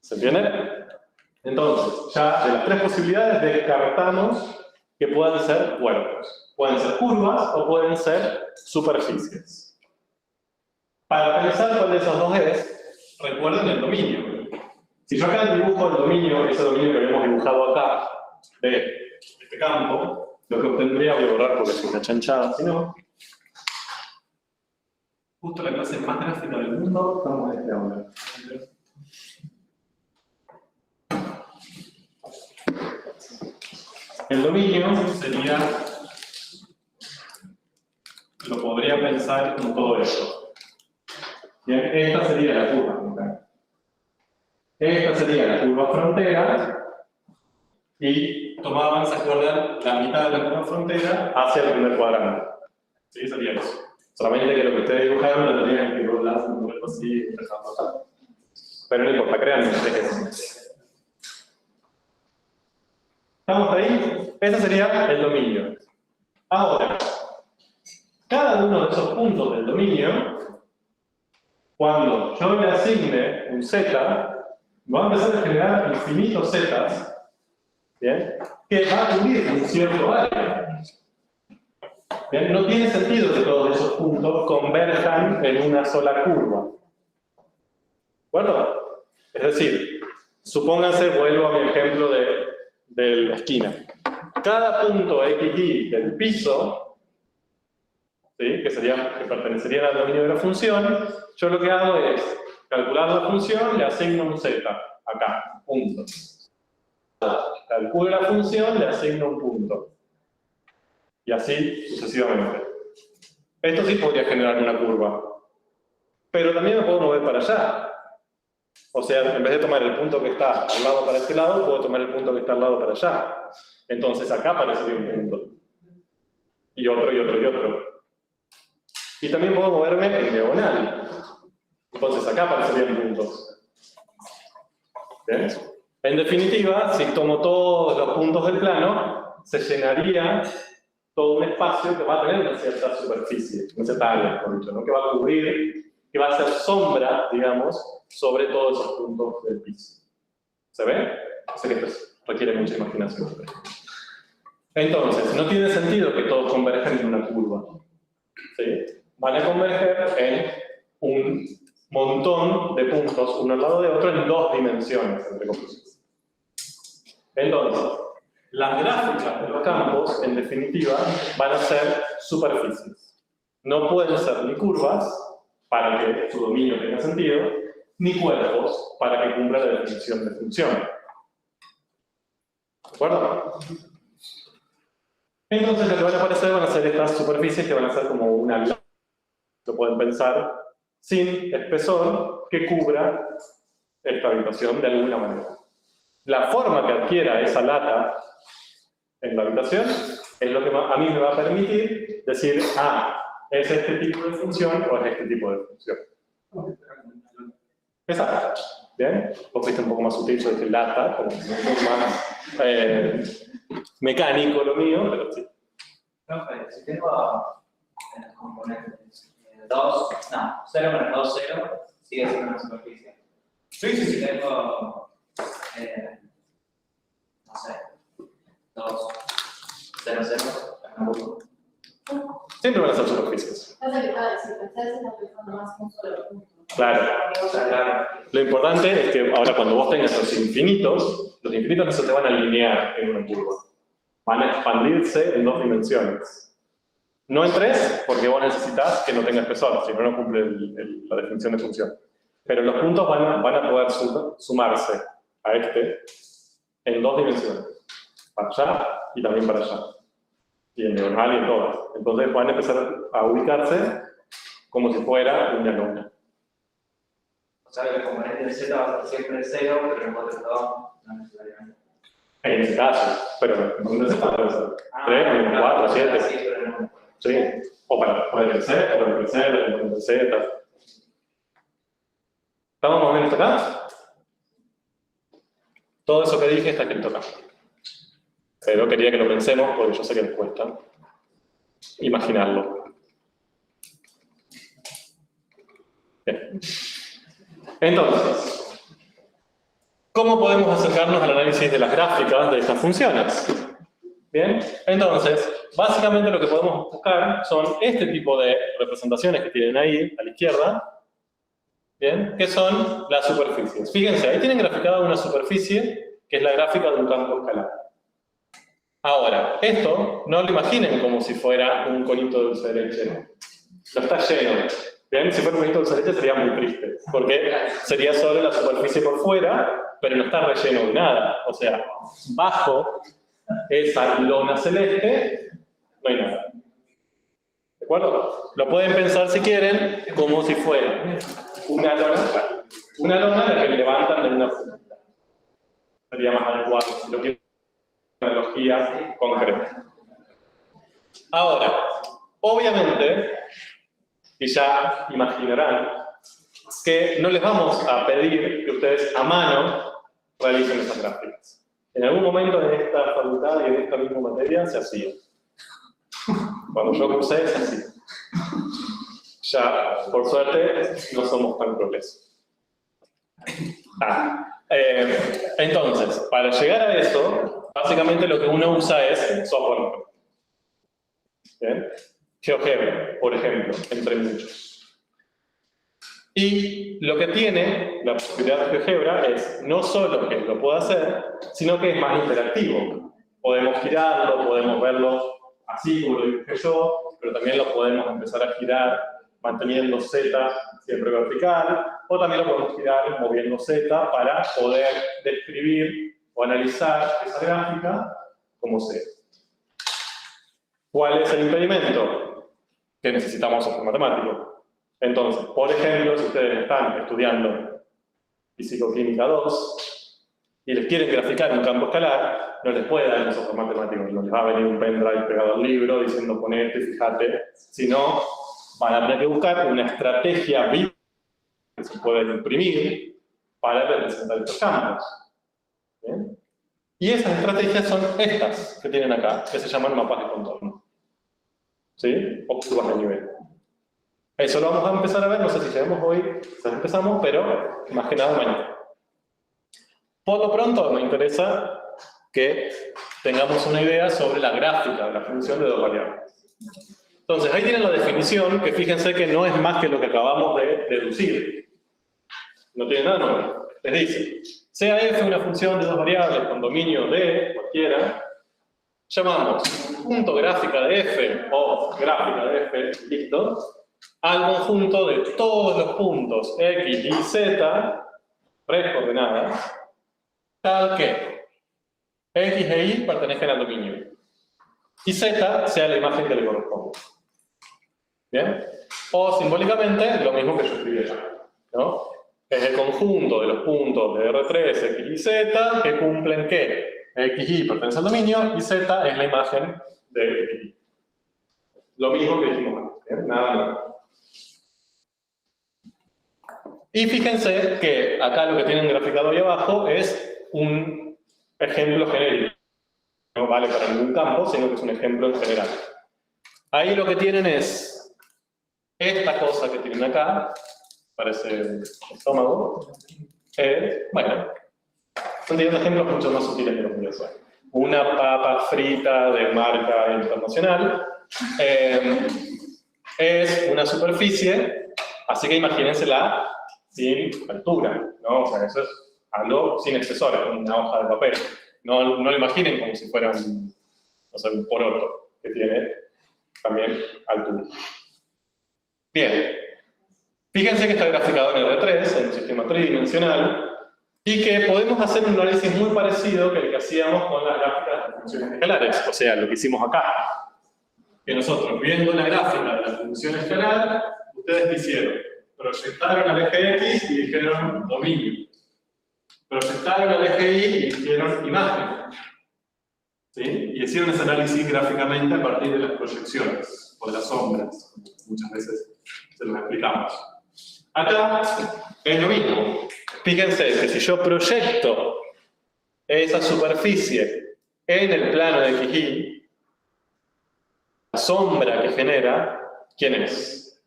¿Se entiende? Entonces, ya de las tres posibilidades descartamos que puedan ser cuerpos. Pueden ser curvas o pueden ser superficies. Para pensar cuál de esos dos es, recuerden el dominio. Si yo acá dibujo el dominio, ese dominio que habíamos dibujado acá, de este campo, lo que obtendría, voy a borrar porque es una chanchada, si no, justo la clase más gráfica del mundo, estamos en este ahora. El dominio sería, lo podría pensar como todo esto. Bien, esta sería la curva. Esta sería la curva frontera y tomaban, ¿se acuerdan? La mitad de la curva frontera hacia el primer cuadrante. ¿Sí? Sería eso. Solamente que lo que ustedes dibujaron lo tenían que doblar un poco así, empezando a pasar. Pero no importa, créanme, ¿estamos ahí? Ese sería el dominio. Ahora, cada uno de esos puntos del dominio, cuando yo le asigne un Z, va a empezar a generar infinitos zetas, ¿bien? Que va a cubrir un cierto área. ¿Bien? No tiene sentido que todos esos puntos converjan en una sola curva. ¿Bueno? Es decir, supónganse, vuelvo a mi ejemplo de la esquina. Cada punto XY del piso, ¿sí? que pertenecerían al dominio de la función, yo lo que hago es calcular la función, le asigno un Z, acá, punto. Calculo la función, le asigno un punto. Y así sucesivamente. Esto sí podría generar una curva. Pero también me puedo mover para allá. O sea, en vez de tomar el punto que está al lado para este lado, puedo tomar el punto que está al lado para allá. Entonces acá aparecería un punto. Y otro, y otro, y otro. Y también puedo moverme en diagonal. Entonces acá aparecerían puntos. ¿Bien? En definitiva, si tomo todos los puntos del plano, se llenaría todo un espacio que va a tener una cierta superficie, una cierta área, por dicho, ¿no? Que va a cubrir, que va a ser sombra, digamos, sobre todos esos puntos del piso. ¿Se ve? Sé que esto requiere mucha imaginación. Entonces, no tiene sentido que todos converjan en una curva. ¿Sí? Van a converger en un montón de puntos, uno al lado de otro, en dos dimensiones, entre comillas. Entonces, las gráficas de los campos, en definitiva, van a ser superficies. No pueden ser ni curvas, para que su dominio tenga sentido, ni cuerpos, para que cumpla la definición de función. ¿De acuerdo? Entonces, lo que van a aparecer van a ser estas superficies que van a ser como una lata. Lo pueden pensar sin espesor que cubra esta habitación de alguna manera. La forma que adquiera esa lata en la habitación es lo que a mí me va a permitir decir, ¿es este tipo de función o es este tipo de función? Exacto. ¿Bien? Vos fuiste un poco más sutil, yo dije lata, como un poco más mecánico lo mío, pero sí. Profe, si tengo componentes 2, 0 menos 2, 0, sigue siendo una superficie. Sí, sí, sí. Si tengo, no sé, 2, 0, 0, siempre van a ser superficies. Pasa que si pensás en la persona más un solo punto. Claro. Lo importante es que ahora cuando vos tengas los infinitos no se te van a alinear en una curva. Van a expandirse en dos dimensiones. No en tres, porque vos necesitas que no tenga espesor, si no, no cumple la definición de función. Pero los puntos van a poder sumarse a este en dos dimensiones. Para allá y también para allá. Y en diagonal y en todas. Entonces van a empezar a ubicarse como si fuera una luna. Claro, el componente de Z va a ser siempre 0, pero en otro lado no necesariamente. En ese caso, pero ¿dónde se puede hacer? 3, 4, 7. Sí, pero no. Sí. O para poder crecer, o para crecer, o para Z. ¿Estamos más o menos acá? Todo eso que dije está escrito acá. Pero quería que lo pensemos porque yo sé que les cuesta imaginarlo. Bien. Entonces, ¿cómo podemos acercarnos al análisis de las gráficas de estas funciones? Bien, entonces, básicamente lo que podemos buscar son este tipo de representaciones que tienen ahí a la izquierda, bien, que son las superficies. Fíjense, ahí tienen graficada una superficie que es la gráfica de un campo escalar. Ahora, esto no lo imaginen como si fuera un conito de dulce de leche. No está lleno. Bien, si fuera un conito de dulce de leche sería muy triste, porque sería solo la superficie por fuera, pero no está relleno de nada. O sea, bajo esa lona celeste no hay nada. ¿De acuerdo? Lo pueden pensar si quieren como si fuera una lona a la que levantan de una punta. Sería más adecuado si lo quieren una analogía concreta. Ahora, obviamente, y ya imaginarán, que no les vamos a pedir que ustedes a mano realicen esas gráficas. En algún momento en esta facultad y en esta misma materia se hacía. Cuando yo cursé es así. Ya, por suerte, no somos tan crueles. Entonces, para llegar a eso, básicamente lo que uno usa es software. ¿Bien? GeoGebra, por ejemplo, entre muchos. Y lo que tiene la posibilidad de GeoGebra es no solo que lo pueda hacer, sino que es más interactivo. Podemos girarlo, podemos verlo así como lo dibujé yo, pero también lo podemos empezar a girar manteniendo Z siempre vertical, o también lo podemos girar moviendo Z para poder describir o analizar esa gráfica como sea. ¿Cuál es el impedimento? Que necesitamos software matemático. Entonces, por ejemplo, si ustedes están estudiando Físico-Química 2 y les quieren graficar un campo escalar, no les puede dar un software matemático, no les va a venir un pendrive pegado al libro diciendo ponete, fíjate, sino van a tener que buscar una estrategia viva que se puede imprimir para representar estos campos. ¿Bien? Y esas estrategias son estas que tienen acá, que se llaman mapas de contorno. ¿Sí? O curvas de nivel. Eso lo vamos a empezar a ver, no sé si llegamos hoy, quizás empezamos, pero más que nada mañana. Por lo pronto me interesa que tengamos una idea sobre la gráfica de la función de dos variables. Entonces, ahí tienen la definición, que fíjense que no es más que lo que acabamos de deducir. No tiene nada nuevo. Les dice, sea f una función de dos variables con dominio de cualquiera, llamamos punto gráfica de f o gráfica de f, listo, al conjunto de todos los puntos x y z, tres coordenadas, tal que x e y pertenezcan al dominio y z sea la imagen que le corresponde. ¿Bien? O simbólicamente, lo mismo que yo escribí acá, ¿no? Es el conjunto de los puntos de R3, X y Z que cumplen que X y pertenece al dominio y Z es la imagen de X y. Lo mismo que dijimos antes, ¿bien? Nada más. Y fíjense que acá lo que tienen graficado ahí abajo es un ejemplo genérico. No vale para ningún campo, sino que es un ejemplo en general. Ahí lo que tienen es esta cosa que tienen acá, parece un estómago. Bueno, son teniendo ejemplos mucho más sutiles de lo que yo soy. Una papa frita de marca internacional es una superficie, así que imagínensela sin altura, ¿no? O sea, eso es algo sin espesor, es una hoja de papel. No lo imaginen como si fuera un, no sé, un poroto que tiene también altura. Bien, fíjense que está graficado en R3, en un sistema tridimensional, y que podemos hacer un análisis muy parecido que el que hacíamos con las gráficas de funciones escalares, o sea, lo que hicimos acá. Que nosotros, viendo la gráfica de la función escalar, ustedes qué hicieron. proyectaron al eje X y dijeron dominio. Proyectaron al eje Y y dijeron imagen. ¿Sí? Y hicieron ese análisis gráficamente a partir de las proyecciones, o de las sombras, como muchas veces se los explicamos. Acá es lo mismo. Fíjense que si yo proyecto esa superficie en el plano de XY, la sombra que genera, ¿quién es?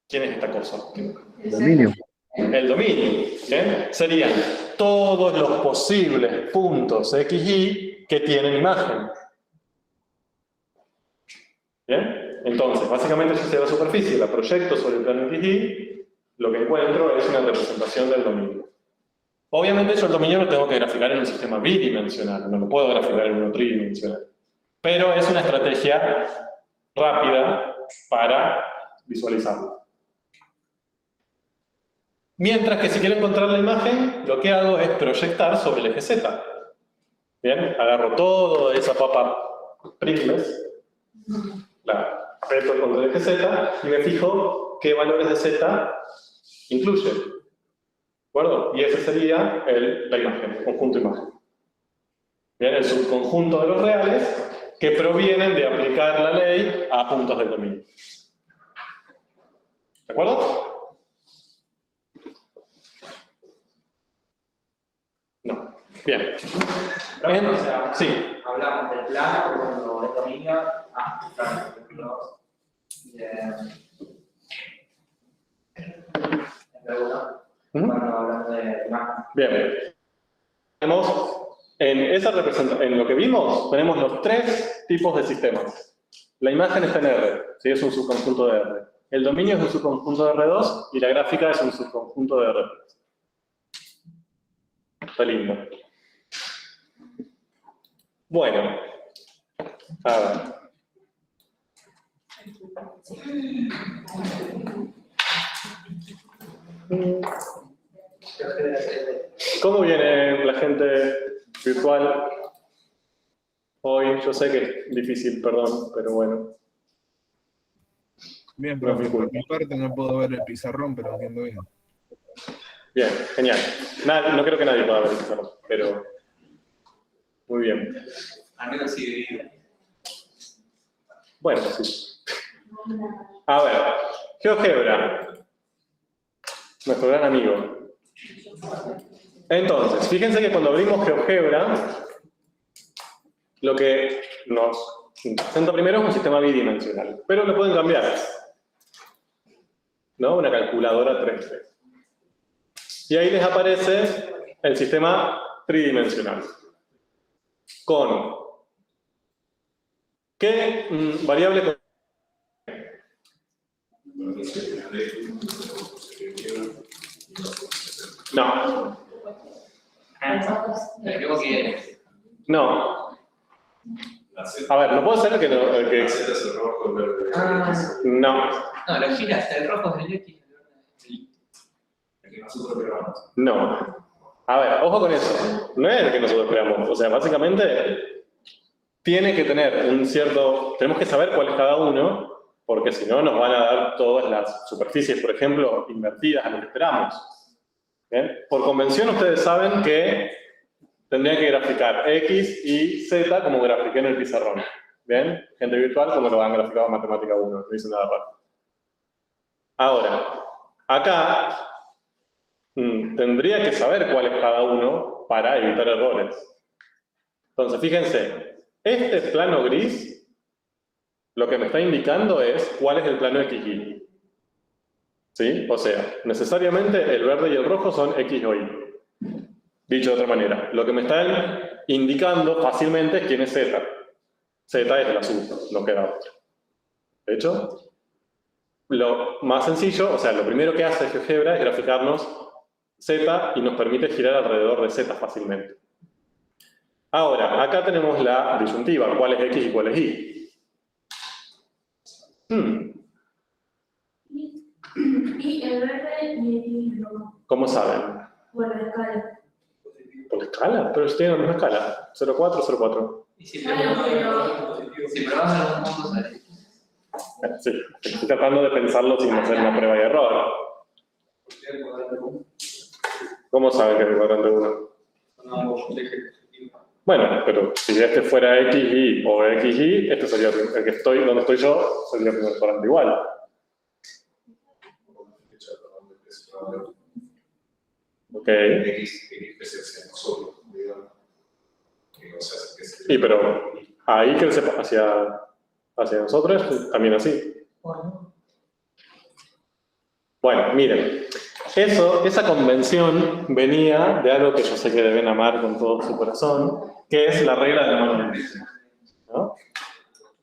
¿Quién es esta cosa? Dominio. El dominio. ¿Bien? Serían todos los posibles puntos XY que tienen imagen. ¿Bien? Entonces, básicamente yo sé la superficie, la proyecto sobre el plano XY, lo que encuentro es una representación del dominio. Obviamente yo el dominio lo tengo que graficar en un sistema bidimensional, no lo puedo graficar en uno tridimensional. Pero es una estrategia rápida para visualizarlo. Mientras que si quiero encontrar la imagen, lo que hago es proyectar sobre el eje Z. Bien, agarro toda esa papa Pringles, la reto contra el eje Z y me fijo qué valores de Z incluye. ¿De acuerdo? Y ese sería la imagen, el conjunto imagen. Bien, el subconjunto de los reales que provienen de aplicar la ley a puntos del dominio. ¿De acuerdo? No. Bien. O sea, Sí. hablamos del plano, cuando es dominio, cuando hablamos de imagen. Bien. Tenemos, en lo que vimos, tenemos los tres tipos de sistemas. La imagen está en R, ¿sí? Es un subconjunto de R. El dominio es un subconjunto de R2 y la gráfica es un subconjunto de R3. Está lindo. Bueno, a ver. ¿Cómo viene la gente virtual hoy? Yo sé que es difícil, perdón, pero bueno. Bien, profe, por mi parte no puedo ver el pizarrón, pero entiendo bien. Bien, genial. No creo que nadie pueda ver el pizarrón, pero muy bien. Al menos sí. Bueno, sí. A ver, GeoGebra. Nuestro gran amigo. Entonces, fíjense que cuando abrimos GeoGebra, lo que nos presenta primero es un sistema bidimensional, pero lo pueden cambiar. ¿No? Una calculadora 3D. Y ahí les aparece el sistema tridimensional. Con ¿qué variable? No. Creo que No. A ver, no puede ser que no. No. no, la gira, el rojo es el X. No. A ver, ojo con eso. No es el que nosotros creamos. O sea, básicamente tiene que tener un cierto... Tenemos que saber cuál es cada uno, porque si no nos van a dar todas las superficies, por ejemplo, invertidas a lo que esperamos. ¿Bien? Por convención ustedes saben que tendrían que graficar X y Z como grafiqué en el pizarrón. ¿Bien? Gente virtual como lo han graficado en Matemática 1, no dice nada raro. Ahora, acá tendría que saber cuál es cada uno para evitar errores. Entonces, fíjense, este plano gris lo que me está indicando es cuál es el plano XY. ¿Sí? O sea, necesariamente el verde y el rojo son X o Y. Dicho de otra manera, lo que me están indicando fácilmente es quién es Z. Z es el azul, no queda otro. De hecho, lo más sencillo, o sea, lo primero que hace GeoGebra es graficarnos Z y nos permite girar alrededor de Z fácilmente. Ahora, acá tenemos la disyuntiva, cuál es X y cuál es Y. Y el verde y el rojo. ¿Cómo saben? Por la escala. ¿Por la escala? Pero tienen la misma escala. 0,4, 0,4. Y si probamos algún punto, sale. Sí, estoy tratando de pensarlo sin hacer una prueba de error. ¿Cómo saben que es el cuadrante 1? Bueno, pero si este fuera XY o XY, este sería el que estoy, donde estoy yo, sería el primer cuadrante igual. Ok. Sí, pero ahí crece hacia nosotros, también así. Bueno, miren, esa convención venía de algo que yo sé que deben amar con todo su corazón, que es la regla de la mano derecha, ¿no?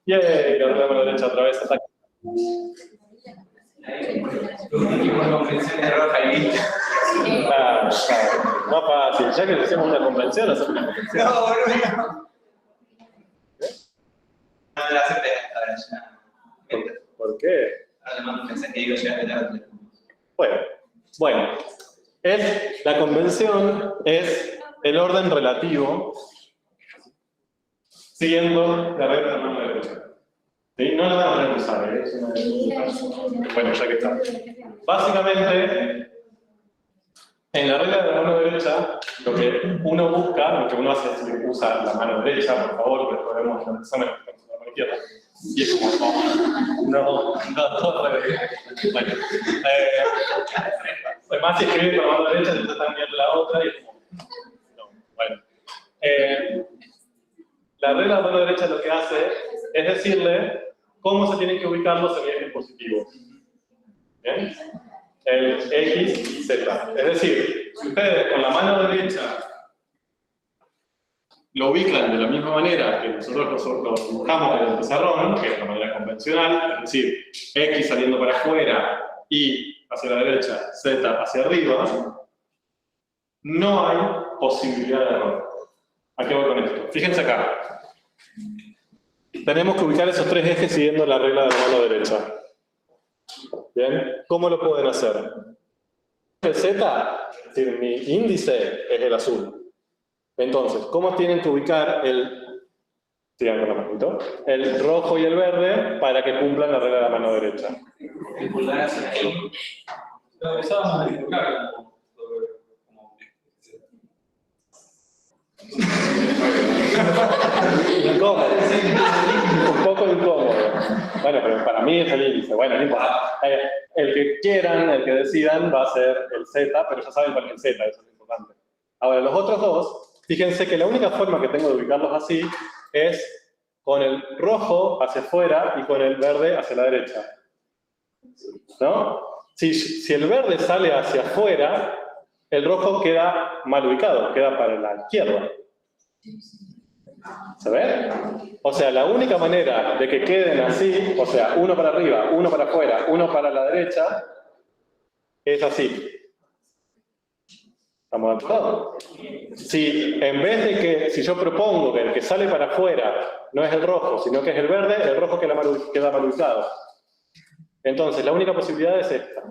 Y la regla de la mano derecha otra vez ataca. Claro, más fácil, ya que hacemos una convención, hacemos una convención. No, boludo. No me la acepté, ahora ya. ¿Por qué? Ahora le mando un mensaje y digo, ya tarde. Bueno, la convención es el orden relativo siguiendo la regla de la mano derecha. ¿Sí? No la van a usar, ¿eh? Bueno, ya que está. Básicamente, en la regla de la mano derecha, lo que uno busca, lo que uno hace es usa la mano derecha, por favor, porque después vemos la persona que está con la mano izquierda. Y es como, no, bueno. Además, si escribes con la mano derecha, te están viendo la otra y es como, no, bueno. La regla de la mano derecha lo que hace es decirle cómo se tienen que ubicar los semiejes positivos. ¿Bien? El X y Z. Es decir, si ustedes con la mano derecha lo ubican de la misma manera que nosotros lo dibujamos en el pizarrón, que es la manera convencional, es decir, X saliendo para afuera, Y hacia la derecha, Z hacia arriba, no hay posibilidad de error. ¿A qué voy con esto? Fíjense acá. Tenemos que ubicar esos tres ejes siguiendo la regla de la mano derecha. ¿Bien? ¿Cómo lo pueden hacer? El Z, es decir, mi índice es el azul. Entonces, ¿cómo tienen que ubicar sigan con la manito, el rojo y el verde para que cumplan la regla de la mano derecha? El pulgar hacia ahí. Lo empezábamos a dibujar como Incómodo. Un poco incómodo. Bueno, pero para mí es el índice. Bueno, no importa. El que quieran, el que decidan, va a ser el Z, pero ya saben cuál es el Z, eso es importante. Ahora, los otros dos, fíjense que la única forma que tengo de ubicarlos así es con el rojo hacia afuera y con el verde hacia la derecha. ¿No? Si el verde sale hacia afuera, el rojo queda mal ubicado, queda para la izquierda. ¿Se ve? O sea, la única manera de que queden así, o sea, uno para arriba, uno para afuera, uno para la derecha, es así. ¿Estamos de acuerdo? Si en vez de si yo propongo que el que sale para afuera no es el rojo, sino que es el verde, el rojo queda mal ubicado. Entonces, la única posibilidad es esta.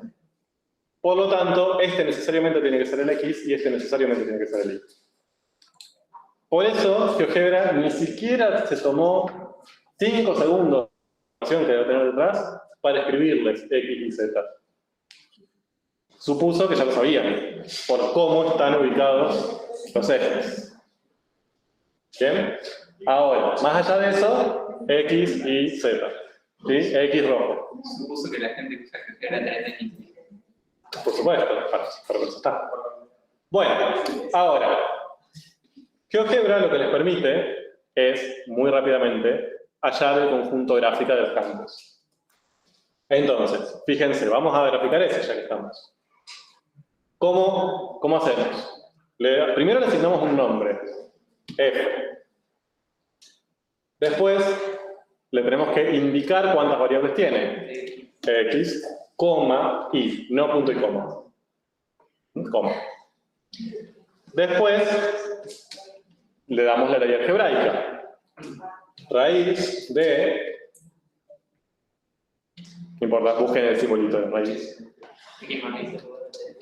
Por lo tanto, este necesariamente tiene que ser el X y este necesariamente tiene que ser el Y. Por eso, GeoGebra ni siquiera se tomó 5 segundos que debe tener detrás para escribirles X y Z. Supuso que ya lo sabían, por cómo están ubicados los ejes. ¿Bien? Ahora, más allá de eso, X y Z. ¿Sí? X rojo. Supuso que la gente que usa GeoGebra tiene X. Por supuesto, para eso está. Bueno, ahora, GeoGebra lo que les permite es, muy rápidamente, hallar el conjunto gráfico de los campos. Entonces, fíjense, vamos a graficar ese ya que estamos. ¿Cómo hacemos? Primero le asignamos un nombre, F. Después, le tenemos que indicar cuántas variables tiene. X, coma, Y, no punto y coma. Coma. Después, le damos la ley algebraica. Raíz de... No importa, busquen el simbolito de raíz.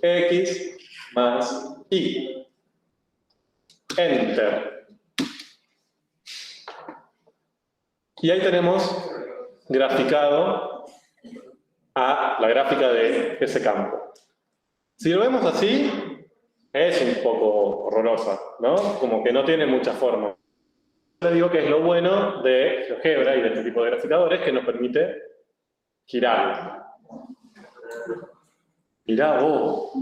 X más Y. Enter. Y ahí tenemos graficado a la gráfica de ese campo. Si lo vemos así, es un poco horrorosa, ¿no? Como que no tiene mucha forma. Le digo que es lo bueno de GeoGebra y de este tipo de graficadores que nos permite girar. Mirá vos.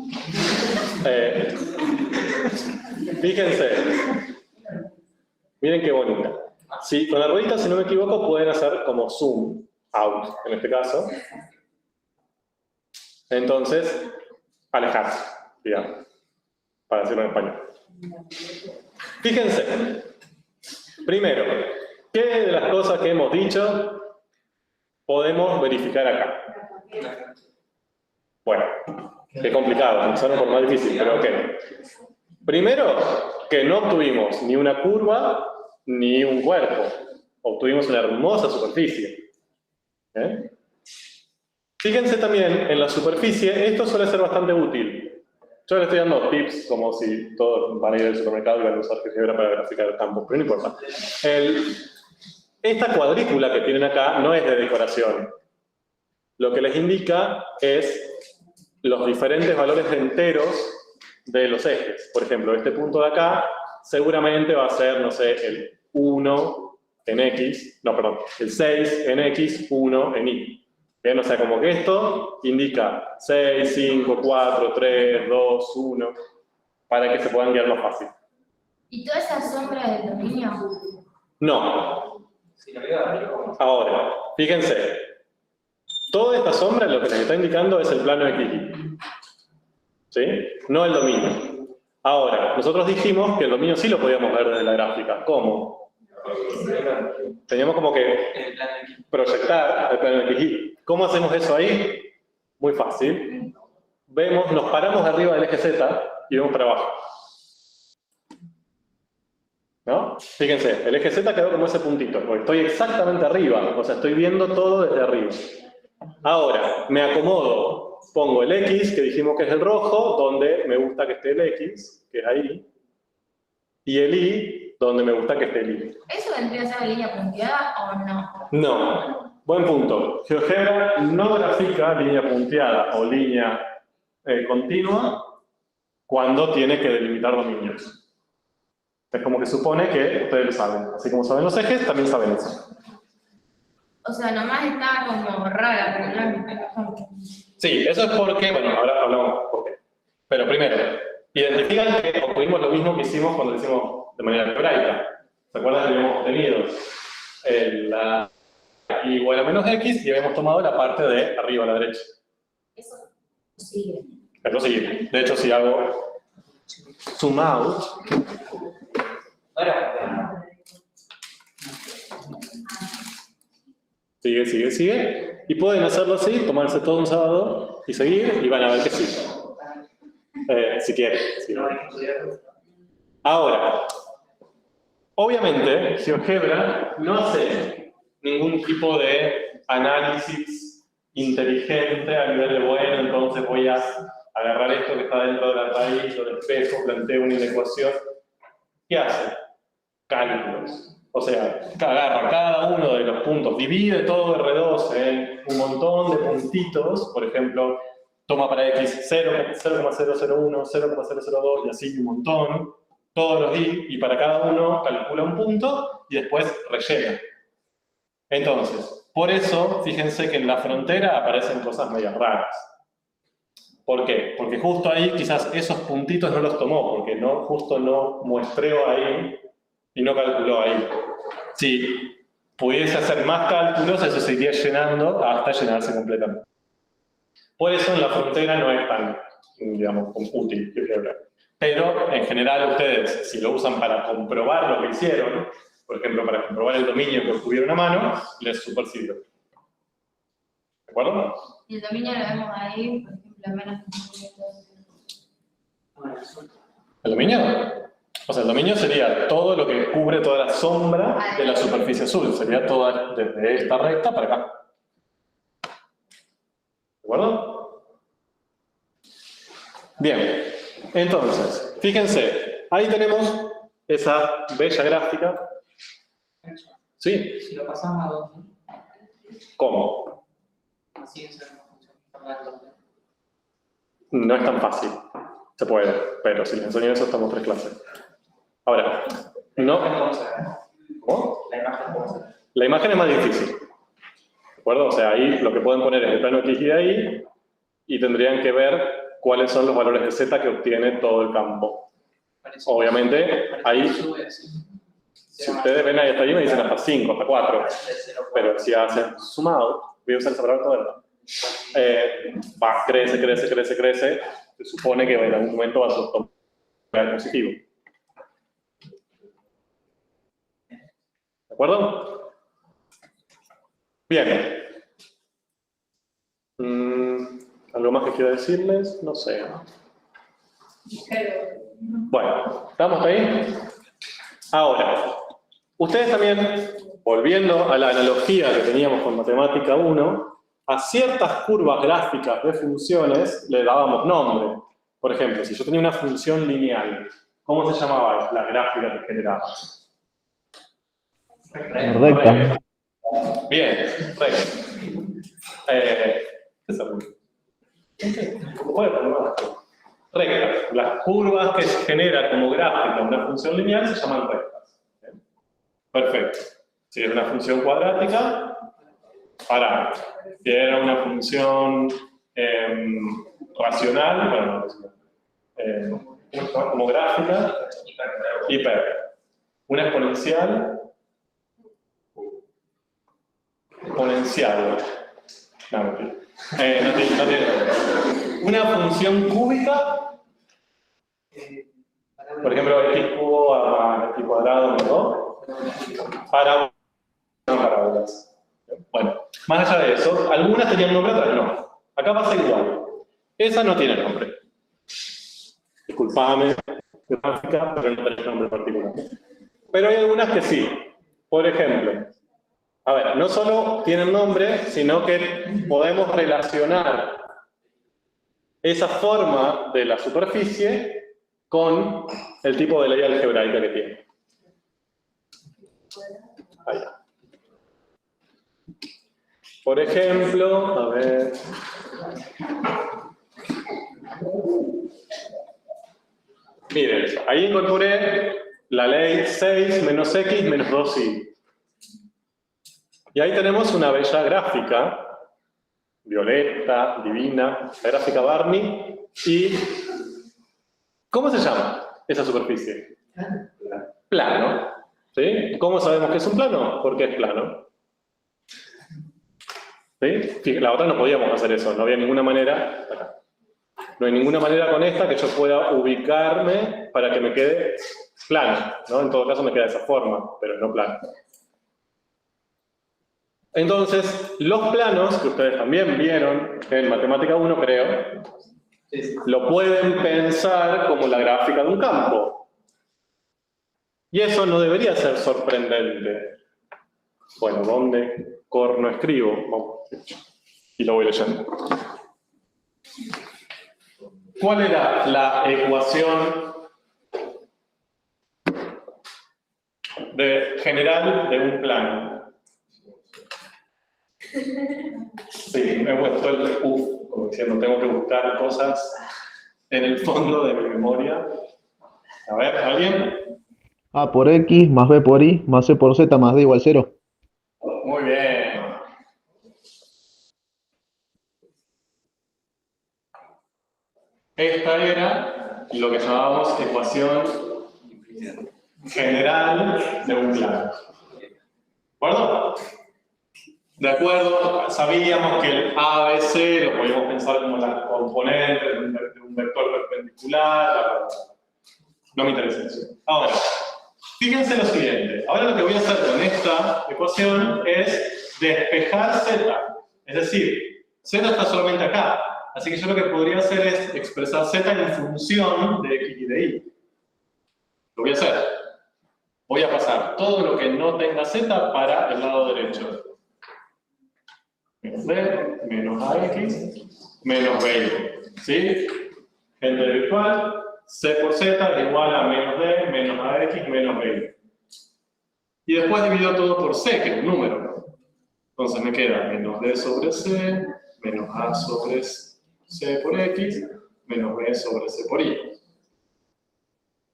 Fíjense. Miren qué bonita. Sí, con la ruedita, si no me equivoco, pueden hacer como zoom out, en este caso. Entonces, alejarse, digamos, para decirlo en español. Fíjense. Primero, ¿qué de las cosas que hemos dicho podemos verificar acá? Bueno, qué complicado, me suena un poco más difícil, pero ok. Primero, que no obtuvimos ni una curva ni un cuerpo. Obtuvimos una hermosa superficie. Fíjense también en la superficie, esto suele ser bastante útil. Yo le estoy dando tips como si todos van a ir al supermercado y van a usar GeoGebra para graficar campos, pero no importa. Esta cuadrícula que tienen acá no es de decoración. Lo que les indica es los diferentes valores enteros de los ejes. Por ejemplo, este punto de acá seguramente va a ser, no sé, el 1 en X, no, perdón, el 6 en X, 1 en Y. Bien, o sea, como que esto indica 6, 5, 4, 3, 2, 1, para que se puedan guiar más fácil. ¿Y toda esa sombra del dominio? No. Ahora, fíjense, toda esta sombra lo que les está indicando es el plano XY. ¿Sí? No el dominio. Ahora, nosotros dijimos que el dominio sí lo podíamos ver desde la gráfica. ¿Cómo? Teníamos como que proyectar el plano XY. ¿Cómo hacemos eso ahí? Muy fácil. Vemos, nos paramos arriba del eje Z y vemos para abajo. ¿No? Fíjense, el eje Z quedó como ese puntito, porque estoy exactamente arriba, o sea, estoy viendo todo desde arriba. Ahora, me acomodo, pongo el X, que dijimos que es el rojo, donde me gusta que esté el X, que es ahí, y el Y, donde me gusta que esté el Y. ¿Eso vendría a ser la línea punteada o no? No. Buen punto. GeoGebra no grafica línea punteada o línea continua cuando tiene que delimitar dominios. Es como que supone que ustedes lo saben. Así como saben los ejes, también saben eso. O sea, nomás está como rara, pero no es... Sí, eso es porque, bueno, ahora hablamos por qué. Pero primero, identifican que obtuvimos lo mismo que hicimos cuando lo hicimos de manera algebraica. ¿Se acuerdan que habíamos obtenido la y igual a menos X y habíamos tomado la parte de arriba a la derecha? Eso sigue. Eso sigue. De hecho, si hago zoom out, sigue. Y pueden hacerlo así, tomarse todo un sábado y seguir, y van a ver que sí. Si quieren. Sí. Ahora, obviamente, GeoGebra no hace ningún tipo de análisis inteligente a nivel de, bueno, entonces voy a agarrar esto que está dentro de la raíz o del espejo, planteo una inecuación. ¿Qué hace? Cálculos. O sea, agarra cada uno de los puntos, divide todo R2 en un montón de puntitos, por ejemplo, toma para X 0,001, 0,002 y así un montón, todos los Y para cada uno calcula un punto y después rellena. Entonces, por eso, fíjense que en la frontera aparecen cosas medias raras. ¿Por qué? Porque justo ahí quizás esos puntitos no los tomó, porque justo no muestreó ahí y no calculó ahí. Si pudiese hacer más cálculos, eso se iría llenando hasta llenarse completamente. Por eso en la frontera no es tan, digamos, útil GeoGebra. Pero en general ustedes, si lo usan para comprobar lo que hicieron, por ejemplo, para comprobar el dominio que obtuvieron a mano, les super sirve. ¿De acuerdo? Y el dominio lo vemos ahí, por ejemplo, menos ¿El dominio? O sea, el dominio sería todo lo que cubre toda la sombra de la superficie azul. Sería toda desde esta recta para acá. ¿De acuerdo? Bien. Entonces, fíjense, ahí tenemos esa bella gráfica. ¿Sí? Si lo pasamos a 2. ¿Cómo? Así es una función normal. No es tan fácil. Se puede, pero si les enseño eso estamos 3 clases. Ahora, no. ¿Cómo? La imagen cómo se ve. La imagen es más difícil. ¿De acuerdo? O sea, ahí lo que pueden poner es el plano X y de ahí y tendrían que ver cuáles son los valores de Z que obtiene todo el campo. Parece- Obviamente, parece ahí, que sube, sí. si ustedes ven ahí hasta allí me dicen hasta 5, hasta 4. De 0,4. Pero si hacen sumado, voy a usar esa palabra toda verdad. Crece, crece, crece, crece. Se supone que en algún momento va a ser positivo. ¿De acuerdo? Bien. ¿Algo más que quiero decirles? No sé. Bueno, ¿estamos ahí? Ahora, ustedes también, volviendo a la analogía que teníamos con Matemática 1, a ciertas curvas gráficas de funciones le dábamos nombre. Por ejemplo, si yo tenía una función lineal, ¿cómo se llamaba la gráfica que generaba? Recta. Bien, recta. Recta. Las curvas que se generan como gráfica una función lineal se llaman rectas. ¿Bien? Perfecto. Si era una función cuadrática, parámetro. Si era una función racional, bueno, ¿cómo se llama? Como gráfica, hiper. Una exponencial. Exponencial. No, no tiene. Una función cúbica, por ejemplo, x cubo a x cuadrado, ¿no? Parábolas. Bueno, más allá de eso, algunas tenían nombre, otras no. Acá pasa igual. Esa no tiene nombre. Disculpame, gráfica, pero no tiene nombre particular. Pero hay algunas que sí. Por ejemplo, a ver, no solo tienen nombre, sino que podemos relacionar esa forma de la superficie con el tipo de ley algebraica que tiene. Ahí. Por ejemplo, a ver. Miren, ahí incorporé la ley 6 menos x menos 2y. Y ahí tenemos una bella gráfica, violeta, divina, la gráfica Barney. ¿Y cómo se llama esa superficie? Plano. ¿Sí? ¿Cómo sabemos que es un plano? Porque es plano. ¿Sí? La otra no podíamos hacer eso, no había ninguna manera. Acá. No hay ninguna manera con esta que yo pueda ubicarme para que me quede plano, ¿no? En todo caso me queda de esa forma, pero no plano. Entonces, los planos, que ustedes también vieron en Matemática 1, creo, lo pueden pensar como la gráfica de un campo. Y eso no debería ser sorprendente. Bueno, ¿dónde corno escribo? Vamos. Y lo voy leyendo. ¿Cuál era la ecuación general de un plano? Sí, me he puesto el como diciendo, tengo que buscar cosas en el fondo de mi memoria. A ver, ¿alguien? A por X más B por Y más C por Z más D igual 0. Muy bien. Esta era lo que llamábamos ecuación general de un plano. ¿De acuerdo? De acuerdo, sabíamos que el ABC lo podíamos pensar como la componente de un vector perpendicular. No me interesa eso. Ahora, fíjense lo siguiente. Ahora lo que voy a hacer con esta ecuación es despejar Z. Es decir, Z está solamente acá. Así que yo lo que podría hacer es expresar Z en función de X y de Y. Lo voy a hacer. Voy a pasar todo lo que no tenga Z para el lado derecho. Menos D, menos AX, menos BY. ¿Sí? Gente virtual, C por Z es igual a menos D, menos AX, menos BY. Y después divido todo por C, que es un número. Entonces me queda menos D sobre C, menos A sobre C por X, menos B sobre C por Y.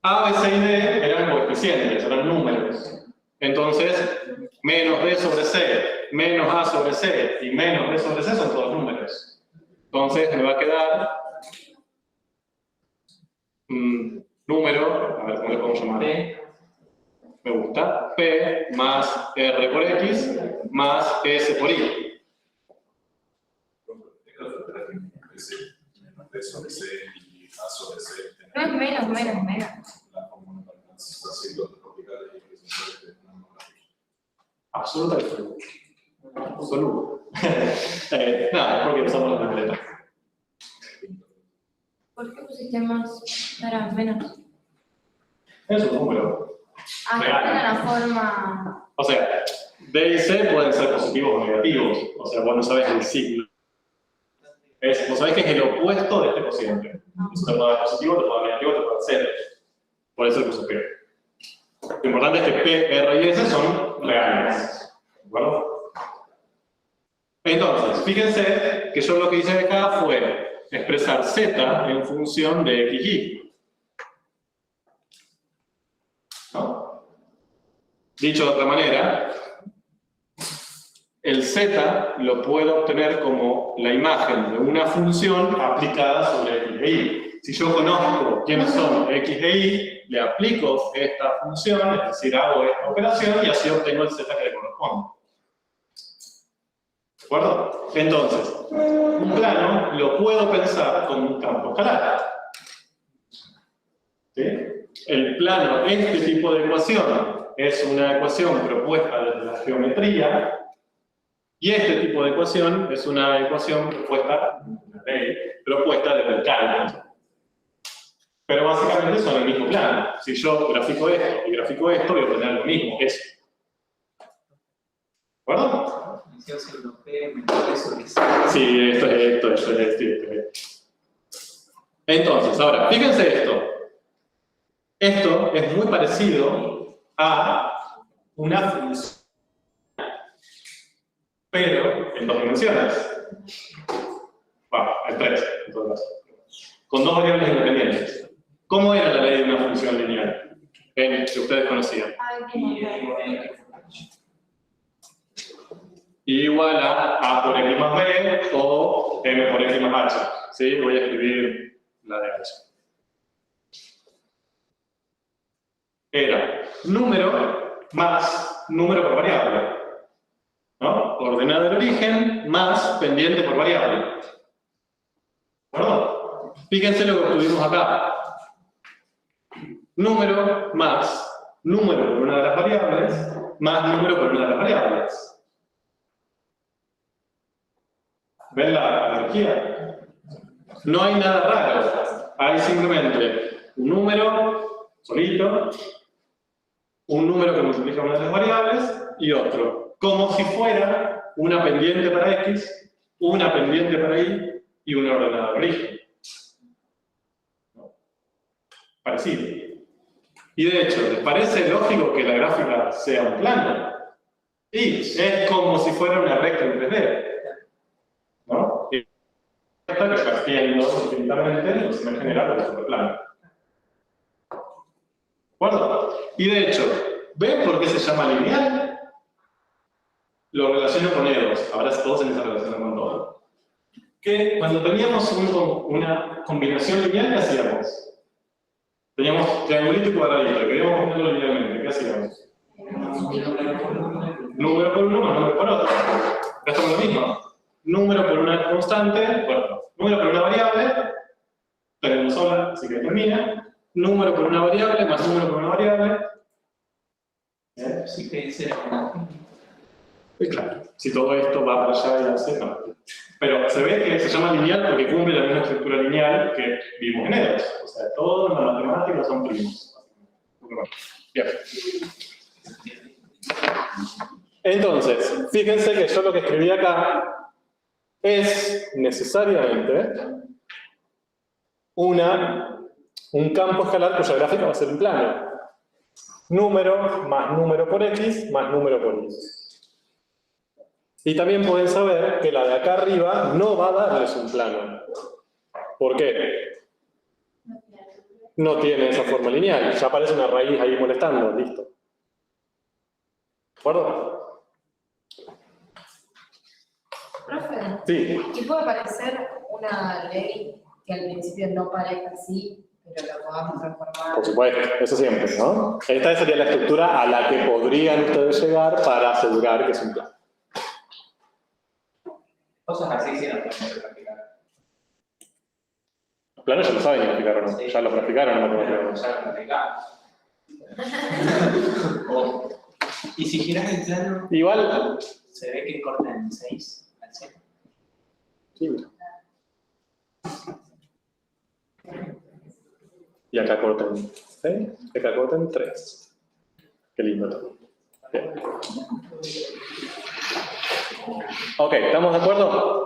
A, B, C y D eran coeficientes, eran números. Entonces, menos D sobre C, menos A sobre C y menos B sobre C son todos números. Entonces me va a quedar un número, a ver cómo le podemos llamar. Me gusta. P más R por X más S por Y. D sobre C y A sobre C. No es menos. La fórmula para las siglas tropicales y horizontales de una monografía. Absolutamente. Absoluto. Nada, porque usamos la completa. ¿Por qué pusiste más? Era menos. Es un número. Real. Era la forma. O sea, D y C pueden ser positivos o negativos. O sea, vos no sabés el signo. Vos sabés que es el opuesto de este cociente. Eso te puede dar positivo, te puede dar negativo, te puede dar cero. Por eso el puse P. Lo importante es que P, R y S son reales. ¿De acuerdo? Entonces, fíjense que yo lo que hice acá fue expresar Z en función de X y. ¿No? Dicho de otra manera, el Z lo puedo obtener como la imagen de una función aplicada sobre X e Y. Si yo conozco quiénes son X e Y, le aplico esta función, es decir, hago esta operación y así obtengo el Z que le corresponde. ¿De acuerdo? Entonces, un plano lo puedo pensar como un campo escalar. ¿Sí? El plano, este tipo de ecuación, es una ecuación propuesta desde la geometría. Y este tipo de ecuación es una ecuación propuesta desde el cálculo. Pero básicamente son el mismo plano. Si yo grafico esto y grafico esto, voy a obtener lo mismo, eso. ¿De acuerdo? Sí, esto es. Entonces, ahora, fíjense esto. Esto es muy parecido a una función, pero en 2 dimensiones. Bueno, en 3, en todo caso. Con 2 variables independientes. ¿Cómo era la ley de una función lineal? Que ustedes conocían. Y igual a A por X más B o M por X más H. ¿Sí? Voy a escribir la de H. Era número más número por variable. ¿No? Ordenada del origen más pendiente por variable. ¿De acuerdo? Fíjense lo que obtuvimos acá. Número más número por una de las variables más número por una de las variables. ¿Ven la energía? No hay nada raro. Hay simplemente un número solito, un número que multiplica una de las variables y otro. Como si fuera una pendiente para X, una pendiente para Y y una ordenada de origen. Parecido. Y de hecho, ¿les parece lógico que la gráfica sea un plano? Y es como si fuera una recta en 3D. ¿No? Y esta que partiendo infinitamente nos va a generar un superplano. ¿De acuerdo? Y de hecho, ¿ven por qué se llama lineal? Lo relaciono con E2, ahora todos en esa relación con todo. Que cuando teníamos una combinación lineal, ¿qué hacíamos? Teníamos triangulito y cuadradito, queríamos ponerlo linealmente, ¿qué hacíamos? Número por uno más número por otro. Acá estamos lo mismo. Número por una constante, bueno, número por una variable, tenemos sola, así que termina. Número por una variable más número por una variable. Sí que dice una. Y claro, si todo esto va para allá y hace, no. Pero se ve que se llama lineal porque cumple la misma estructura lineal que vimos en EDOS. O sea, todos en la matemática son primos. Bien. Entonces, fíjense que yo lo que escribí acá es necesariamente un campo escalar cuya gráfica va a ser un plano. Número más número por X más número por Y. Y también pueden saber que la de acá arriba no va a darles un plano. ¿Por qué? No tiene esa forma lineal. Ya aparece una raíz ahí molestando. Listo. ¿De acuerdo? Profe, Sí. ¿y puede parecer una ley que al principio no parezca así, pero lo podamos transformar? Por supuesto, eso siempre, ¿no? Esta sería la estructura a la que podrían ustedes llegar para asegurar que es un plano. Cosas así sí nos tenemos que practicar. Los planos ya lo saben explicar o no. Sí. Ya lo practicaron en matemáticas. Ya lo practicamos. Y si giras el plano, Igual. se ve que corta en 6 al 7. Sí, mira. Y acá cortan 6, y acá cortan 3. Qué lindo todo. Bien. Ok, ¿estamos de acuerdo?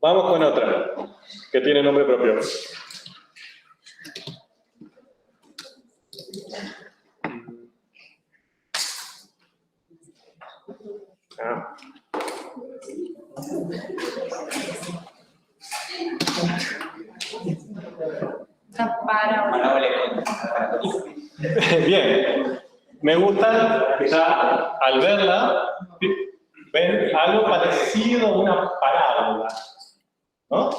Vamos con otra, que tiene nombre propio. Ah. Una parábola. Bien, me gusta que ya al verla ven algo parecido a una parábola, ¿no?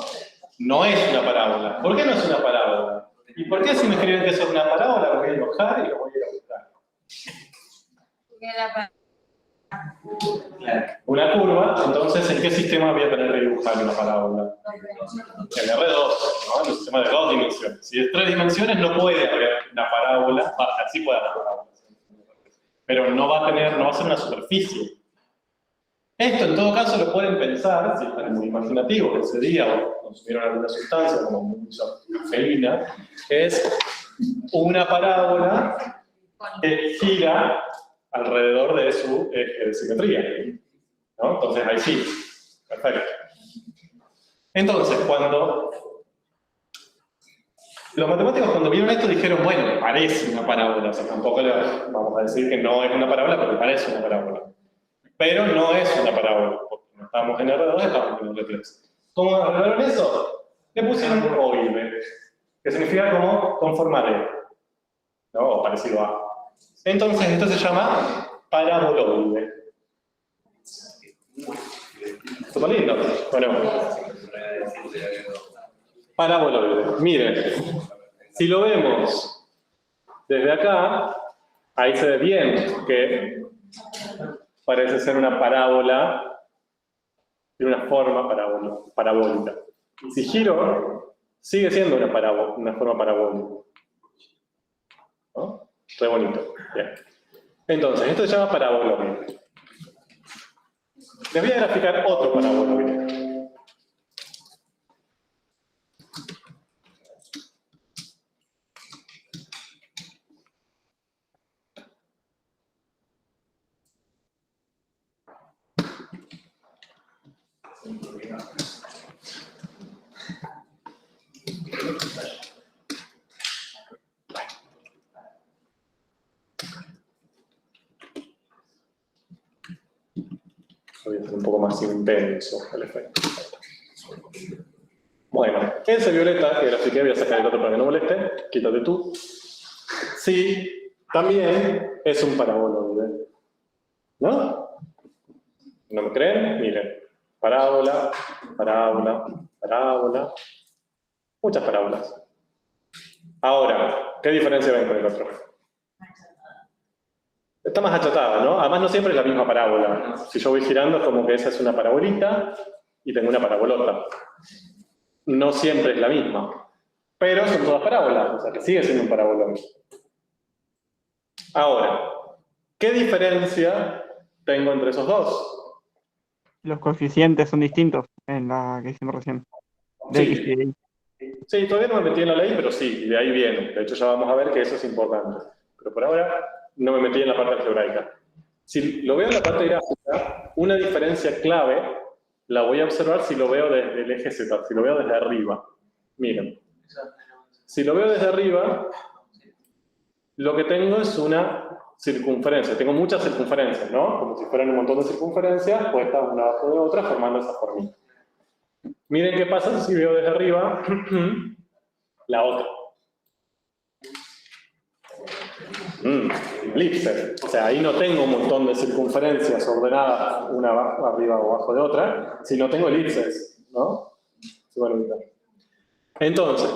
No es una parábola. ¿Por qué no es una parábola? ¿Y por qué si me escriben que eso es una parábola me voy a enojar y lo voy a ir a buscar? Una curva, entonces ¿en qué sistema voy a tener que dibujar una parábola? En R2, ¿no? En el sistema de 2 dimensiones. Si es 3 dimensiones no puede haber una parábola, así puede haber parábolas. Pero no va a ser una superficie. Esto en todo caso lo pueden pensar, si están muy imaginativos, que ese día o consumieron alguna sustancia como mucha cafeína, es una parábola que gira alrededor de su eje de simetría, ¿no? Entonces ahí sí, perfecto. Entonces, los matemáticos cuando vieron esto dijeron, bueno, parece una parábola, o sea, tampoco le vamos a decir que no es una parábola, porque parece una parábola. Pero no es una parábola, porque no estamos en R2, estamos en R3. ¿Cómo arreglaron eso? Le pusieron oide, que significa como con forma de, ¿no? O parecido a. Entonces esto se llama paraboloide. ¿Súper lindo? Bueno, paraboloide. Miren, si lo vemos desde acá, ahí se ve bien que parece ser una parábola de una forma parabólica. Si giro, sigue siendo una forma parabólica. ¿No? Re bonito. Bien. Entonces, esto se llama paraboloide. Les voy a graficar otro paraboloide. Voy a hacer un poco más intenso el efecto. Bueno, ese violeta que grafiqué, voy a sacar el otro para que no moleste. Quítate tú. Sí, también es un paraboloide. ¿No? ¿No me creen? Miren. Parábola, parábola, parábola. Muchas parábolas. Ahora, ¿qué diferencia ven con el otro? Está más achatada, ¿no? Además no siempre es la misma parábola. Si yo voy girando es como que esa es una parabolita y tengo una parabolota. No siempre es la misma. Pero son todas parábolas, o sea que sigue siendo un parabolón. Ahora, ¿qué diferencia tengo entre esos dos? Los coeficientes son distintos en la que hicimos recién. De Sí. X y de Y. Sí, todavía no me metí en la ley, pero sí, de ahí viene. De hecho ya vamos a ver que eso es importante. Pero por ahora no me metí en la parte algebraica. Si lo veo en la parte gráfica, una diferencia clave la voy a observar si lo veo desde el eje Z, si lo veo desde arriba. Miren. Si lo veo desde arriba, lo que tengo es una circunferencias. Tengo muchas circunferencias, ¿no? Como si fueran un montón de circunferencias puestas una abajo de otra formando esa formita. Miren qué pasa si veo desde arriba la otra. Elipse. O sea, ahí no tengo un montón de circunferencias ordenadas una arriba o abajo de otra, sino tengo elipses, ¿no? Entonces,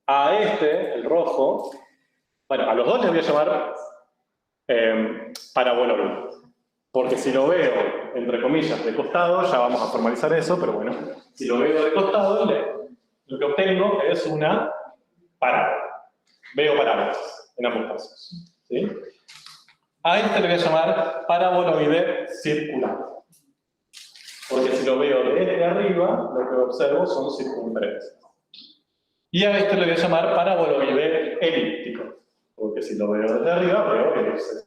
a este, el rojo, bueno, a los dos les voy a llamar paraboloide. Porque si lo veo, entre comillas, de costado, ya vamos a formalizar eso, pero bueno, si lo veo de costado, lo que obtengo es una parábola. Veo parábolas en ambos casos. ¿Sí? A este le voy a llamar paraboloide circular. Porque si lo veo desde arriba, lo que observo son circunferencias. Y a este le voy a llamar paraboloide elíptico. Porque si lo veo desde arriba, veo elipses.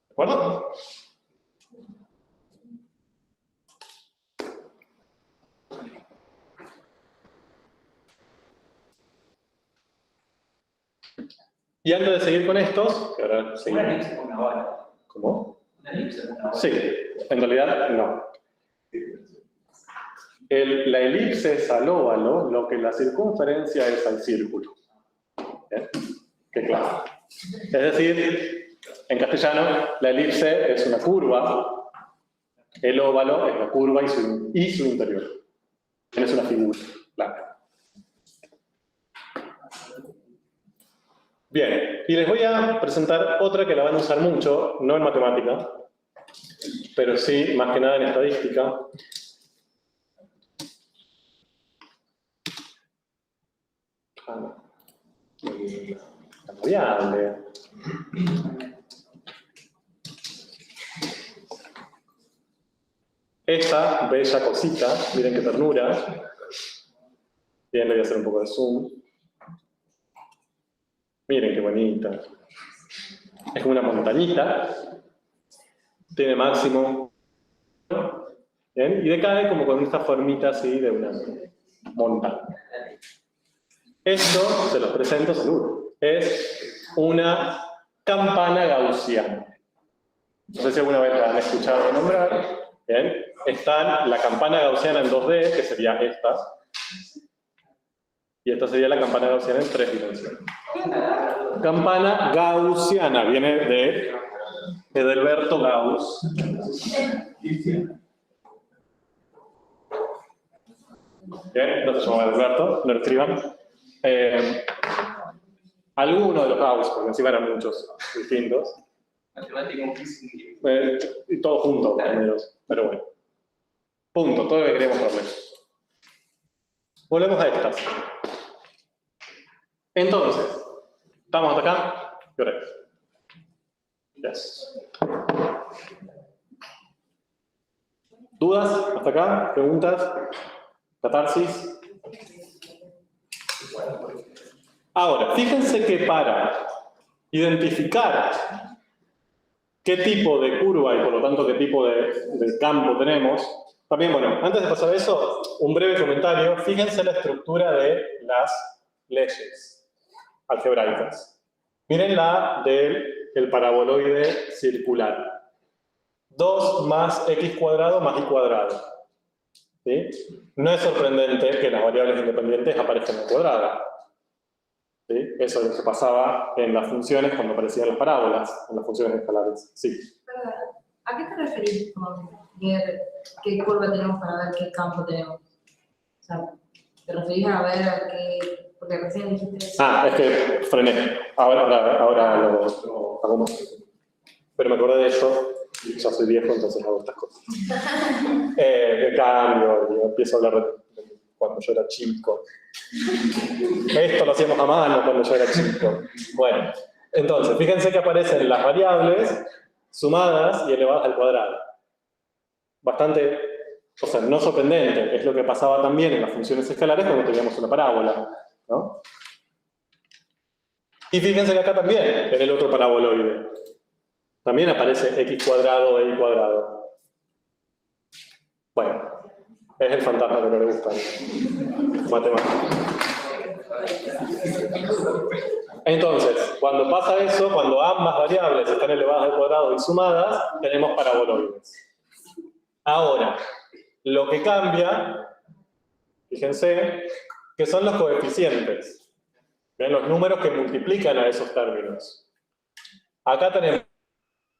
¿De acuerdo? Y antes de seguir con estos, que ahora Una seguimos. elipse con una bola. ¿Cómo? Una elipse con una bola. Sí, en realidad no. La elipse es al óvalo lo que la circunferencia es al círculo. ¿Bien? Qué claro. Es decir, en castellano, la elipse es una curva, el óvalo es la curva y su interior. Es una figura plana. Bien, y les voy a presentar otra que la van a usar mucho, no en matemática, pero sí, más que nada en estadística. La variable. Esta bella cosita, miren qué ternura. Bien, le voy a hacer un poco de zoom. Miren qué bonita. Es como una montañita. Tiene máximo. ¿Bien? Y decae como con esta formita así de una montaña. Esto, se los presento, salud. Es una campana gaussiana. No sé si alguna vez la han escuchado nombrar. ¿Bien? Está la campana gaussiana en 2D, que sería esta. Y esta sería la campana gaussiana en 3 dimensiones. Campana gaussiana, viene de Edelberto Gauss. Bien, no se llama Edelberto, no lo escriban. Algunos de los Gauss, porque encima eran muchos distintos. Matemático, físico. Y todos juntos, pero bueno. Punto, todo lo que queríamos darle. Volvemos a estas. Entonces, ¿estamos hasta acá? ¿Qué hora es? Yes. ¿Dudas? ¿Hasta acá? ¿Preguntas? ¿Catarsis? Ahora, fíjense que para identificar qué tipo de curva y por lo tanto qué tipo de campo tenemos, también, bueno, antes de pasar a eso, un breve comentario. Fíjense la estructura de las leyes algebraicas. Miren la del paraboloide circular. 2 más x cuadrado más y cuadrado. ¿Sí? No es sorprendente que las variables independientes aparezcan en cuadrado. ¿Sí? Eso es lo que pasaba en las funciones cuando aparecían las parábolas, en las funciones escalares. Sí. ¿A qué te referís con ver qué curva tenemos para ver qué campo tenemos? O sea, ¿te referís a ver a qué...? Porque recién dijiste eso. Ah, es que frené. Ahora lo hago más. Pero me acordé de eso, y ya soy viejo, entonces hago estas cosas. Cambio, y empiezo a hablar de cuando yo era chico. Esto lo hacíamos a mano cuando yo era chico. Bueno, entonces, fíjense que aparecen las variables sumadas y elevadas al cuadrado. Bastante, o sea, no sorprendente, es lo que pasaba también en las funciones escalares cuando teníamos una parábola, ¿no? Y fíjense que acá también, en el otro paraboloide, también aparece x cuadrado e y cuadrado. Bueno, es el fantasma que no le gusta matemáticas. Entonces, Cuando pasa eso, cuando ambas variables están elevadas al cuadrado y sumadas, tenemos paraboloides. Ahora, lo que cambia, fíjense, que son los coeficientes. ¿Ven? Los números que multiplican a esos términos. Acá tenemos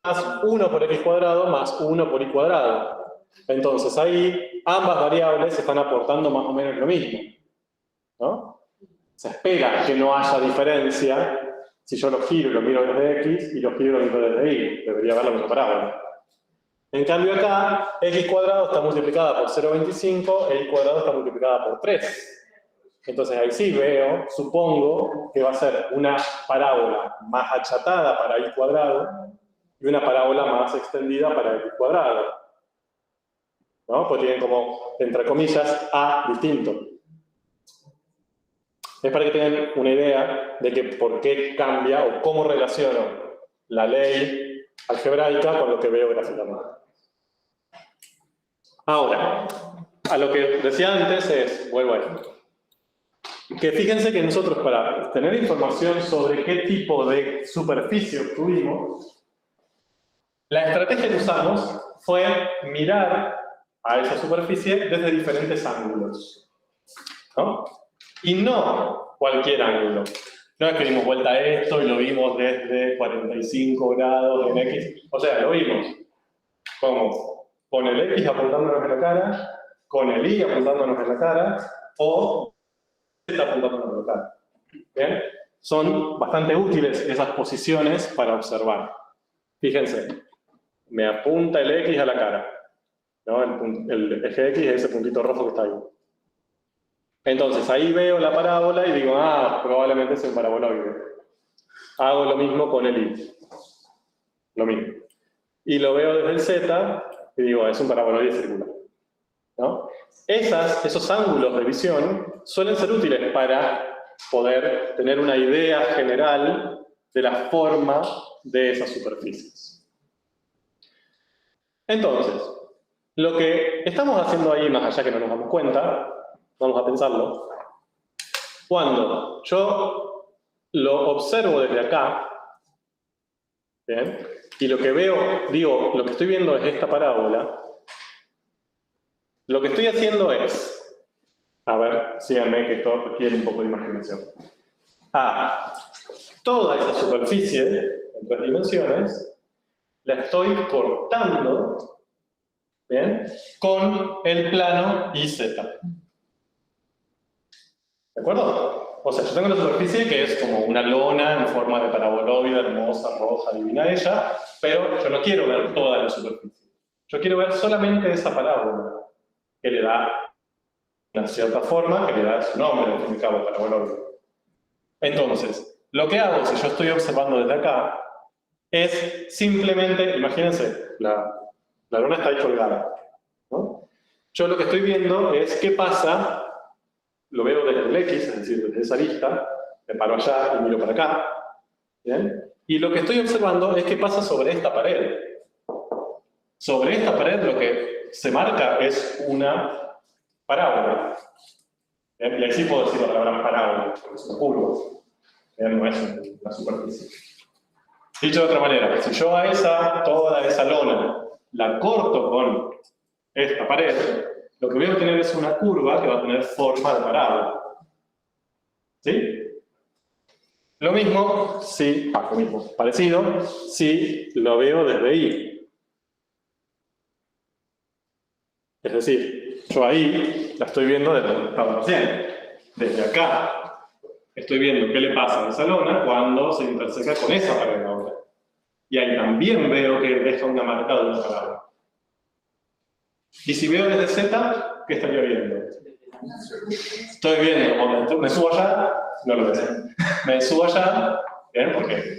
más 1 por x cuadrado más 1 por y cuadrado. Entonces ahí ambas variables están aportando más o menos lo mismo, ¿no? Se espera que no haya diferencia si yo lo giro y lo miro desde x y lo giro y lo miro desde y. Debería haber la misma parábola. En cambio acá, x cuadrado está multiplicada por 0,25, y cuadrado está multiplicada por 3. Entonces ahí sí veo, supongo, que va a ser una parábola más achatada para y cuadrado y una parábola más extendida para x cuadrado. ¿No? Pues tienen como, entre comillas, a distinto. Es para que tengan una idea de que por qué cambia o cómo relaciono la ley algebraica con lo que veo gráficamente. Ahora, a lo que decía antes es, vuelvo a esto. Que fíjense que nosotros para tener información sobre qué tipo de superficie obtuvimos, la estrategia que usamos fue mirar a esa superficie desde diferentes ángulos, ¿no? Y no cualquier ángulo. No es que dimos vuelta a esto y lo vimos desde 45 grados en X. O sea, lo vimos como con el X apuntándonos en la cara, con el Y apuntándonos en la cara, o Z apuntándonos en la cara. ¿Bien? Son bastante útiles esas posiciones para observar. Fíjense, me apunta el X a la cara, ¿no? El eje X es ese puntito rojo que está ahí. Entonces, ahí veo la parábola y digo, ah, probablemente es un paraboloide. Hago lo mismo con el Y. Lo mismo. Y lo veo desde el Z y digo, es un paraboloide circular, ¿no? Esos ángulos de visión suelen ser útiles para poder tener una idea general de la forma de esas superficies. Entonces, lo que estamos haciendo ahí, más allá que no nos damos cuenta, vamos a pensarlo, cuando yo lo observo desde acá, ¿bien? Y lo que veo, digo, lo que estoy viendo es esta parábola, lo que estoy haciendo es, a ver, síganme que esto requiere un poco de imaginación. Toda esa superficie, en 3 dimensiones, la estoy cortando, ¿bien? Con el plano IZ. ¿De acuerdo? O sea, yo tengo la superficie que es como una lona en forma de paraboloide, hermosa, roja, divina ella, pero yo no quiero ver toda la superficie. Yo quiero ver solamente esa parábola, que le da una cierta forma, que le da su nombre, al fin y al cabo, paraboloide. Entonces, lo que hago si yo estoy observando desde acá, es simplemente, imagínense, la lona está ahí colgada, ¿no? Yo lo que estoy viendo es qué pasa. Lo veo desde el X, es decir, desde esa lista, me paro allá y miro para acá, ¿bien? Y lo que estoy observando es qué pasa sobre esta pared. Sobre esta pared lo que se marca es una parábola. ¿Bien? Y ahí sí puedo decir la palabra parábola, porque es una curva, ¿bien? No es una superficie. Dicho de otra manera, si yo a toda esa lona la corto con esta pared, lo que voy a obtener es una curva que va a tener forma de parábola. ¿Sí? Lo mismo, parecido, si lo veo desde Y. Es decir, yo ahí la estoy viendo desde donde estaba recién. Desde acá estoy viendo qué le pasa a esa lona cuando se interseca con esa pared ahora. Y ahí también veo que deja una marca de una parábola. Y si veo desde Z, ¿qué estaría viendo? Estoy viendo, me subo allá, no lo veo. Me subo allá, ¿bien? ¿Por qué?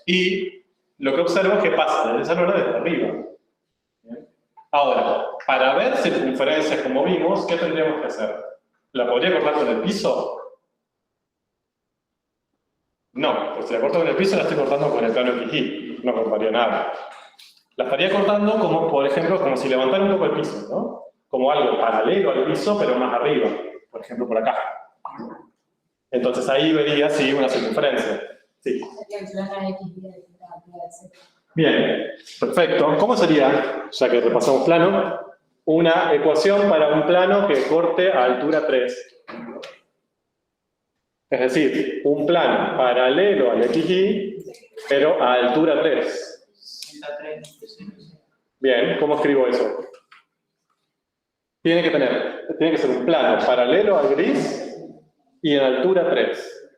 Y lo que observo es que pasa desde esa lona desde arriba. ¿Bien? Ahora, para ver circunferencias como vimos, ¿qué tendríamos que hacer? ¿La podría cortar con el piso? No, pues si la corto con el piso, la estoy cortando con el plano XY. No cortaría nada. La estaría cortando como, por ejemplo, como si levantara un poco el piso, ¿no? Como algo paralelo al piso, pero más arriba. Por ejemplo, por acá. Entonces ahí vería si una circunferencia. Sí. Sería el plano X y la Z. Bien, perfecto. ¿Cómo sería, ya que repasamos plano, una ecuación para un plano que corte a altura 3? Es decir, un plano paralelo al XY, pero a altura 3. Bien, ¿cómo escribo eso? Tiene que ser un plano paralelo al gris y en altura 3.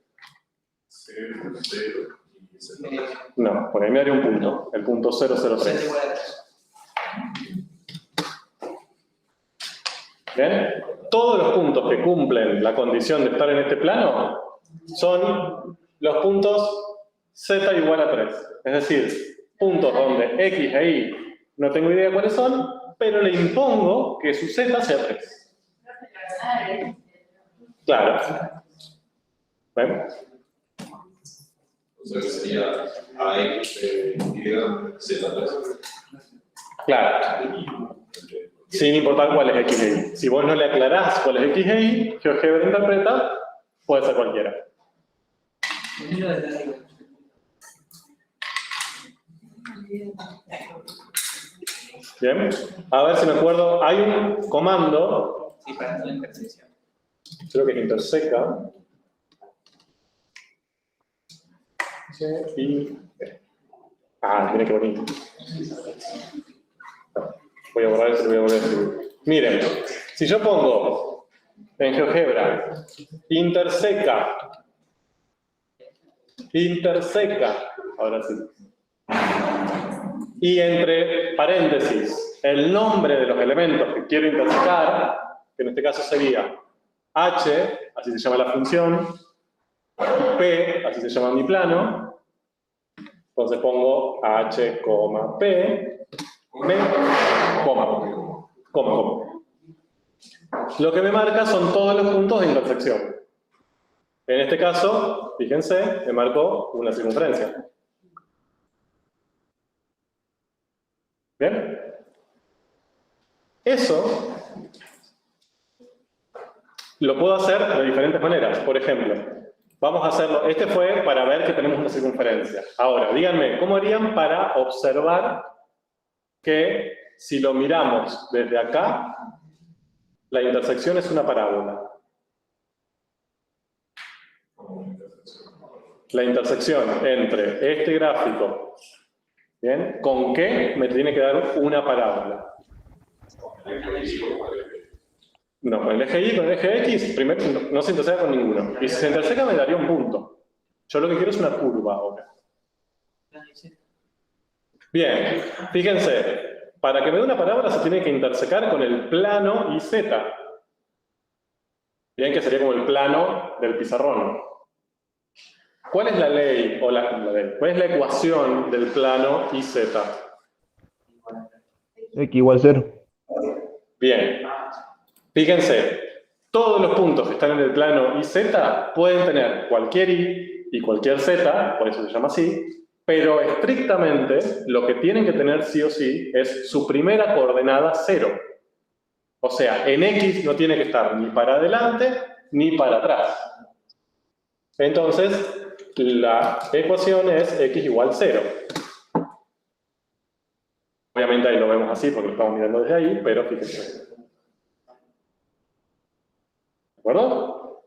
0, 0 y 0. No, por ahí me haría un punto, el punto 003. ¿Bien? Todos los puntos que cumplen la condición de estar en este plano son los puntos z igual a 3. Es decir, puntos donde x e y no tengo idea cuáles son, pero le impongo que su z sea 3. Claro. ¿Ven? O sea que sería AX Y Z3. Claro. Sin importar cuál es x e y. Si vos no le aclarás cuál es x e y, GeoGebra interpreta, puede ser cualquiera. Bien, a ver si me acuerdo, hay un comando, Sí, para la intersección. creo que es interseca, y... mira qué bonito. Voy a borrar eso y lo voy a volver a escribir. Miren, si yo pongo en GeoGebra interseca, ahora sí, y entre paréntesis el nombre de los elementos que quiero intersecar, que en este caso sería h, así se llama la función, p, así se llama mi plano, entonces pongo h, p, m, coma. Lo que me marca son todos los puntos de intersección. En este caso, fíjense, me marcó una circunferencia. ¿Bien? Eso lo puedo hacer de diferentes maneras. Por ejemplo, vamos a hacerlo. Este fue para ver que tenemos una circunferencia. Ahora, díganme, ¿cómo harían para observar que si lo miramos desde acá, la intersección es una parábola? La intersección entre este gráfico, ¿bien? ¿Con qué me tiene que dar una parábola? No, con el eje Y, con el eje X, primero no se interseca con ninguno. Y si se interseca me daría un punto. Yo lo que quiero es una curva ahora. Bien, fíjense, para que me dé una parábola se tiene que intersecar con el plano IZ. Bien, que sería como el plano del pizarrón. ¿Cuál es la ley, cuál es la ecuación del plano IZ? X igual 0. Bien, fíjense, todos los puntos que están en el plano IZ pueden tener cualquier Y y cualquier Z, por eso se llama así, pero estrictamente lo que tienen que tener sí o sí es su primera coordenada 0. O sea, en X no tiene que estar ni para adelante ni para atrás. Entonces, la ecuación es X igual 0. Obviamente ahí lo vemos así porque lo estamos mirando desde ahí, pero fíjense. ¿De acuerdo?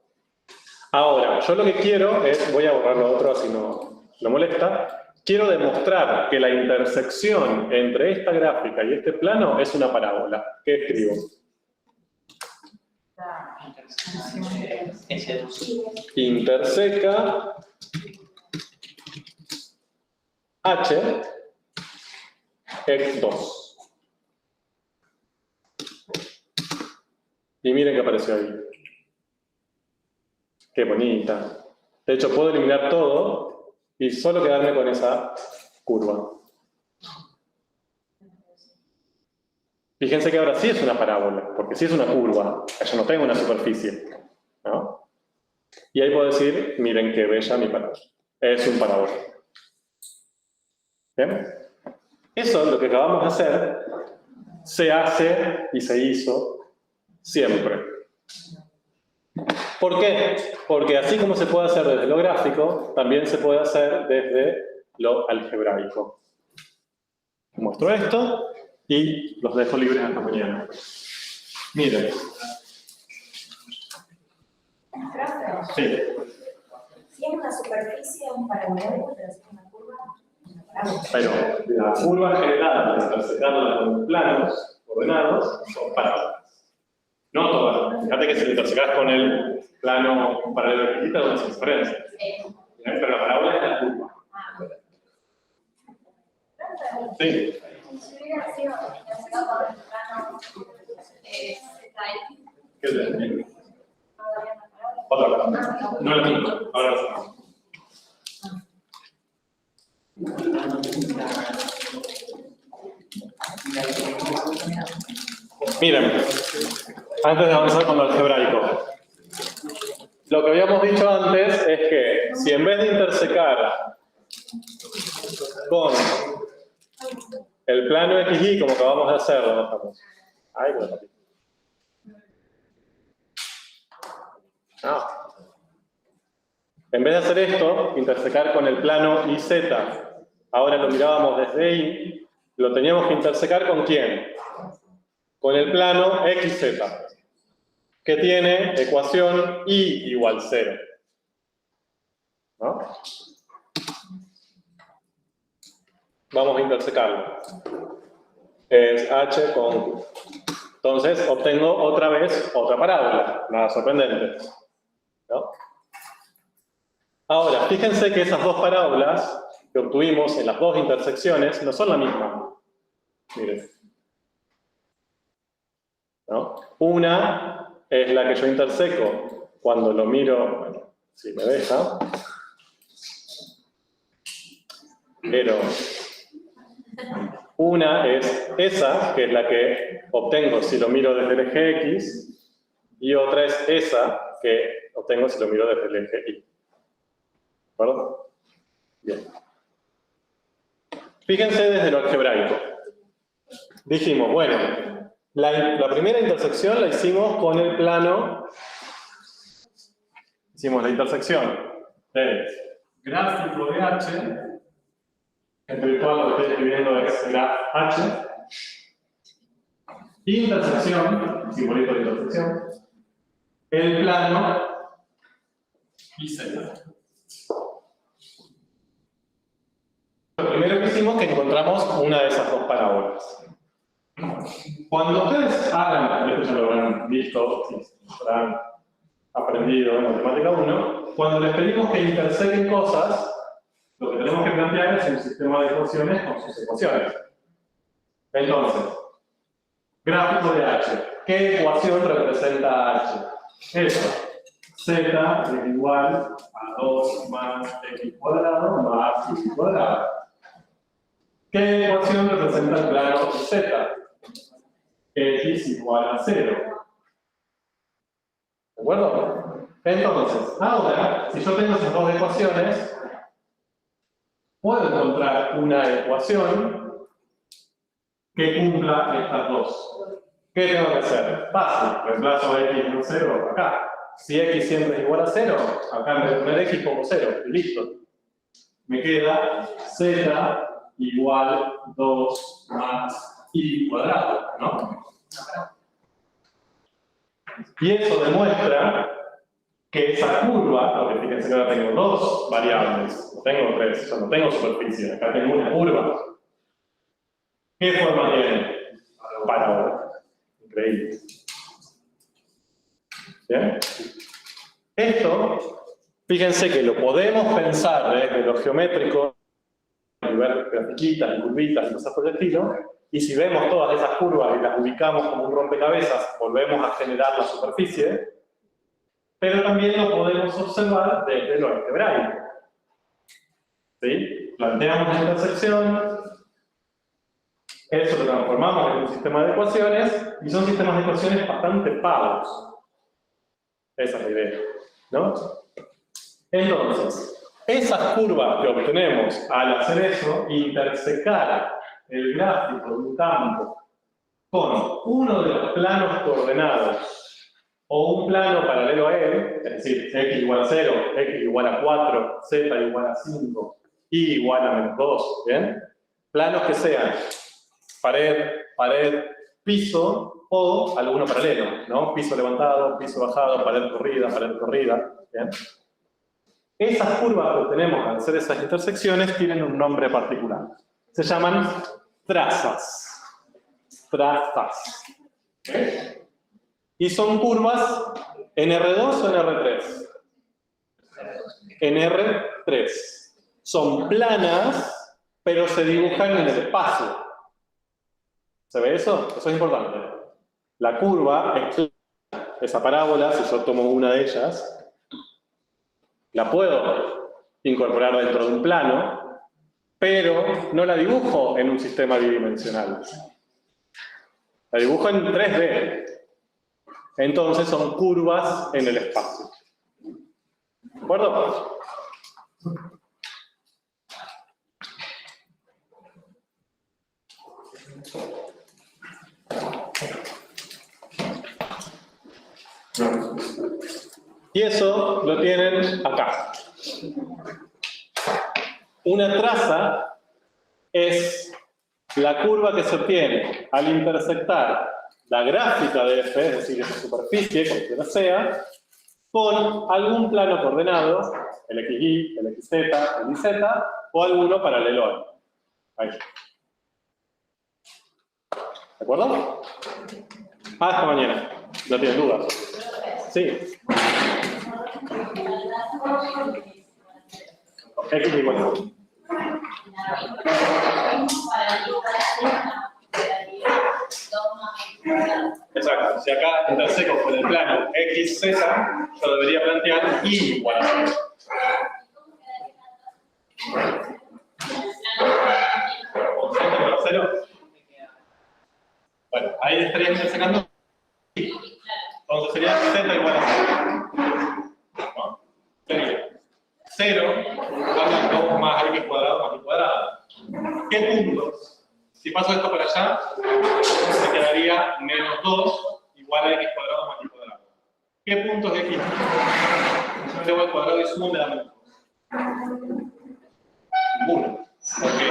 Ahora, yo lo que quiero es, voy a borrar lo otro así no molesta, quiero demostrar que la intersección entre esta gráfica y este plano es una parábola. ¿Qué escribo? Interseca H x2. Y miren qué apareció ahí. Qué bonita. De hecho, puedo eliminar todo y solo quedarme con esa curva. Fíjense que ahora sí es una parábola, porque sí es una curva. Yo no tengo una superficie, ¿no? Y ahí puedo decir, miren qué bella mi parábola. Es un parábola. ¿Bien? Eso, lo que acabamos de hacer, se hace y se hizo siempre. ¿Por qué? Porque así como se puede hacer desde lo gráfico, también se puede hacer desde lo algebraico. Muestro esto y los dejo libres hasta mañana. Miren. Sí. Si es una superficie, un paralelo, pero si es una curva, una parábola. Pero la curva generada intersecándola con planos ordenados son parábolas. No todas. Fíjate que si lo intersecas con el plano paralelo de visita, no hace diferencia. Pero la parábola es la curva. Sí. Si hubiera sido intersecado con el plano ¿Qué es el otra cosa. No es la misma. Ahora lo miren, antes de avanzar con lo algebraico, lo que habíamos dicho antes es que si en vez de intersecar con el plano XY, como acabamos de hacer, lo dejamos. Ahí lo dejamos. En vez de hacer esto, intersecar con el plano IZ, ahora lo mirábamos desde Y, lo teníamos que intersecar ¿con quién? Con el plano XZ, que tiene ecuación Y igual 0. ¿No? Vamos a intersecarlo. Es H con Q. Entonces, obtengo otra vez otra parábola. Nada sorprendente. ¿No? Ahora, fíjense que esas dos parábolas que obtuvimos en las dos intersecciones no son la misma. Miren. ¿No? Una es la que yo interseco cuando lo miro, bueno, si me deja. Pero una es esa, que es la que obtengo si lo miro desde el eje X, y otra es esa, que obtengo si lo miro desde el eje Y. ¿De acuerdo? Bien. Fíjense desde lo algebraico. Dijimos, bueno, la primera intersección la hicimos con el plano. Hicimos la intersección del gráfico de H, entre el cual lo que estoy escribiendo es graf H, intersección, simbolito de intersección, el plano IZ. Lo primero que hicimos es que encontramos una de esas dos parábolas. Cuando ustedes hagan, esto ya lo habrán visto, lo habrán aprendido en Matemática 1, cuando les pedimos que intersequen cosas, lo que tenemos que plantear es un sistema de ecuaciones con sus ecuaciones. Entonces, gráfico de H. ¿Qué ecuación representa H? Esta. Z es igual a 2 más x cuadrado más y cuadrado. ¿Qué ecuación representa el plano Z? X igual a 0. ¿De acuerdo? Entonces, ahora, si yo tengo esas dos ecuaciones, puedo encontrar una ecuación que cumpla estas dos. ¿Qué tengo que hacer? Fácil, reemplazo x en 0 acá. Si x siempre es igual a 0, acá en vez de poner x pongo 0, y listo. Me queda z igual 2 más y cuadrado, ¿no? Y eso demuestra que esa curva, porque fíjense que ahora tengo dos variables, no tengo tres, yo no tengo superficie, acá tengo una curva. ¿Qué forma tiene? Parábola. Increíble. ¿Bien? Esto, fíjense que lo podemos pensar desde lo geométrico, y ver grafiquitas y curvitas y cosas por el estilo, y si vemos todas esas curvas y las ubicamos como un rompecabezas, volvemos a generar la superficie, pero también lo podemos observar desde lo algebraico. ¿Sí? Planteamos la intersección, eso lo transformamos en un sistema de ecuaciones, y son sistemas de ecuaciones bastante pagos. Esa es la idea, ¿no? Entonces, esas curvas que obtenemos al hacer eso, intersecar el gráfico de un campo con uno de los planos coordenados o un plano paralelo a él, es decir, x igual a 0, x igual a 4, z igual a 5, y igual a menos 2, ¿bien? Planos que sean pared, pared, piso, o alguno paralelo, ¿no? Piso levantado, piso bajado, pared corrida, ¿bien? Esas curvas que obtenemos al hacer esas intersecciones tienen un nombre particular. Se llaman trazas. Trazas. ¿Okay? Y son curvas en R2 o en R3. En R3. Son planas, pero se dibujan en el espacio. ¿Se ve eso? Eso es importante. La curva es plana. Esa parábola, si yo tomo una de ellas, la puedo incorporar dentro de un plano, pero no la dibujo en un sistema bidimensional. La dibujo en 3D. Entonces son curvas en el espacio. ¿De acuerdo? Y eso lo tienen acá. Una traza es la curva que se obtiene al intersectar la gráfica de f, es decir, esa superficie, cualquiera sea, con algún plano coordenado, el xy, el xz, el yz, o alguno paralelo a él. Ahí. ¿De acuerdo? Hasta mañana. ¿No tienen dudas? Sí. X igual a 1. Exacto. Si acá interseco con el plano XZ, yo debería plantear Y igual a 0. ¿Con 0? Bueno, ahí estaría intersecando. Entonces sería Z igual a 0. ¿No? Sería 0 igual a 2 más X cuadrado más Y cuadrado. ¿Qué puntos? Si paso esto para allá, se quedaría menos 2 igual a X cuadrado más Y cuadrado. ¿Qué puntos de X? Yo llevo al cuadrado y sumo me da menos 2. Ninguno. Porque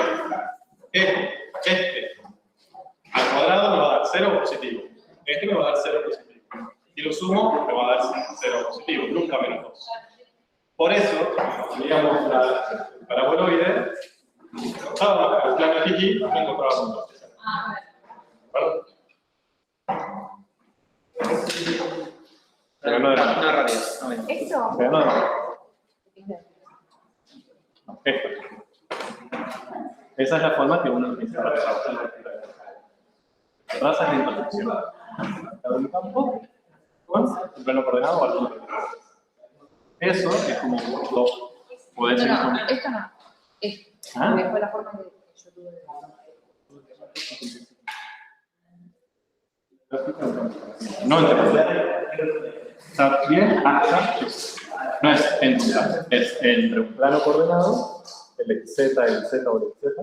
este al cuadrado me va a dar 0 positivo. Este me va a dar 0 positivo. Si lo sumo, me va a dar 0 positivo, nunca menos 2. Por eso, digamos, la paraboloide, el plano XY, no encontraba puntos. ¿Vale? Pero no era. No, rápido. Esto. Pero no era. Esta. Esa es la forma que uno utiliza para trabajar la traza es la intersección de un campo con un plano coordenado o algo. Eso es como lo podés No, ir con. esto no. Esto. ¿Ah? Porque fue la forma que yo tuve. No entre. Está bien hasta. No es entre, es entre un plano coordenado, el XZ, el Z o el XZ.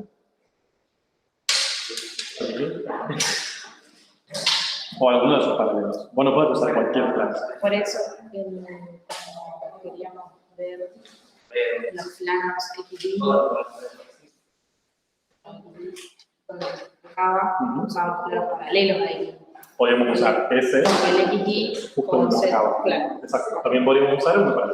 O alguno de sus paralelos. Vos no podés usar cualquier plano. Por eso queríamos ver los planos XY. Cuando dibujaba, usábamos planos paralelos ahí. Podríamos usar ese. Porque el XY Justo con como Z, acaba. claro. Exacto. También podríamos usar uno para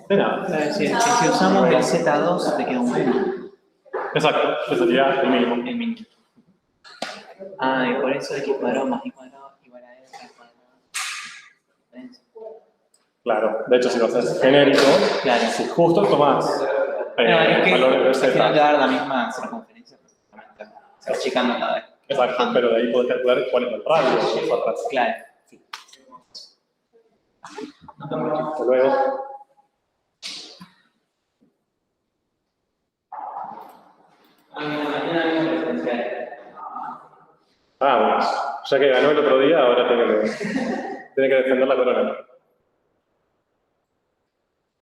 de nada. Es decir, que si usamos el Z2, te queda un mínimo. Exacto. Ese sería el mínimo. El mínimo. Ah, y por eso X cuadrado más Y cuadrado igual a X cuadrado. Claro. De hecho, si lo haces genérico, Claro. si justo tomás Es que valores de al Z. final te va a dar la misma circunferencia, perfectamente. Se va achicando cada vez. Exacto, pero de ahí podés calcular cuál es el radio de esa traza. Claro. Hasta luego. Ah, bueno. Ya que ganó el otro día, ahora tiene que defender la corona.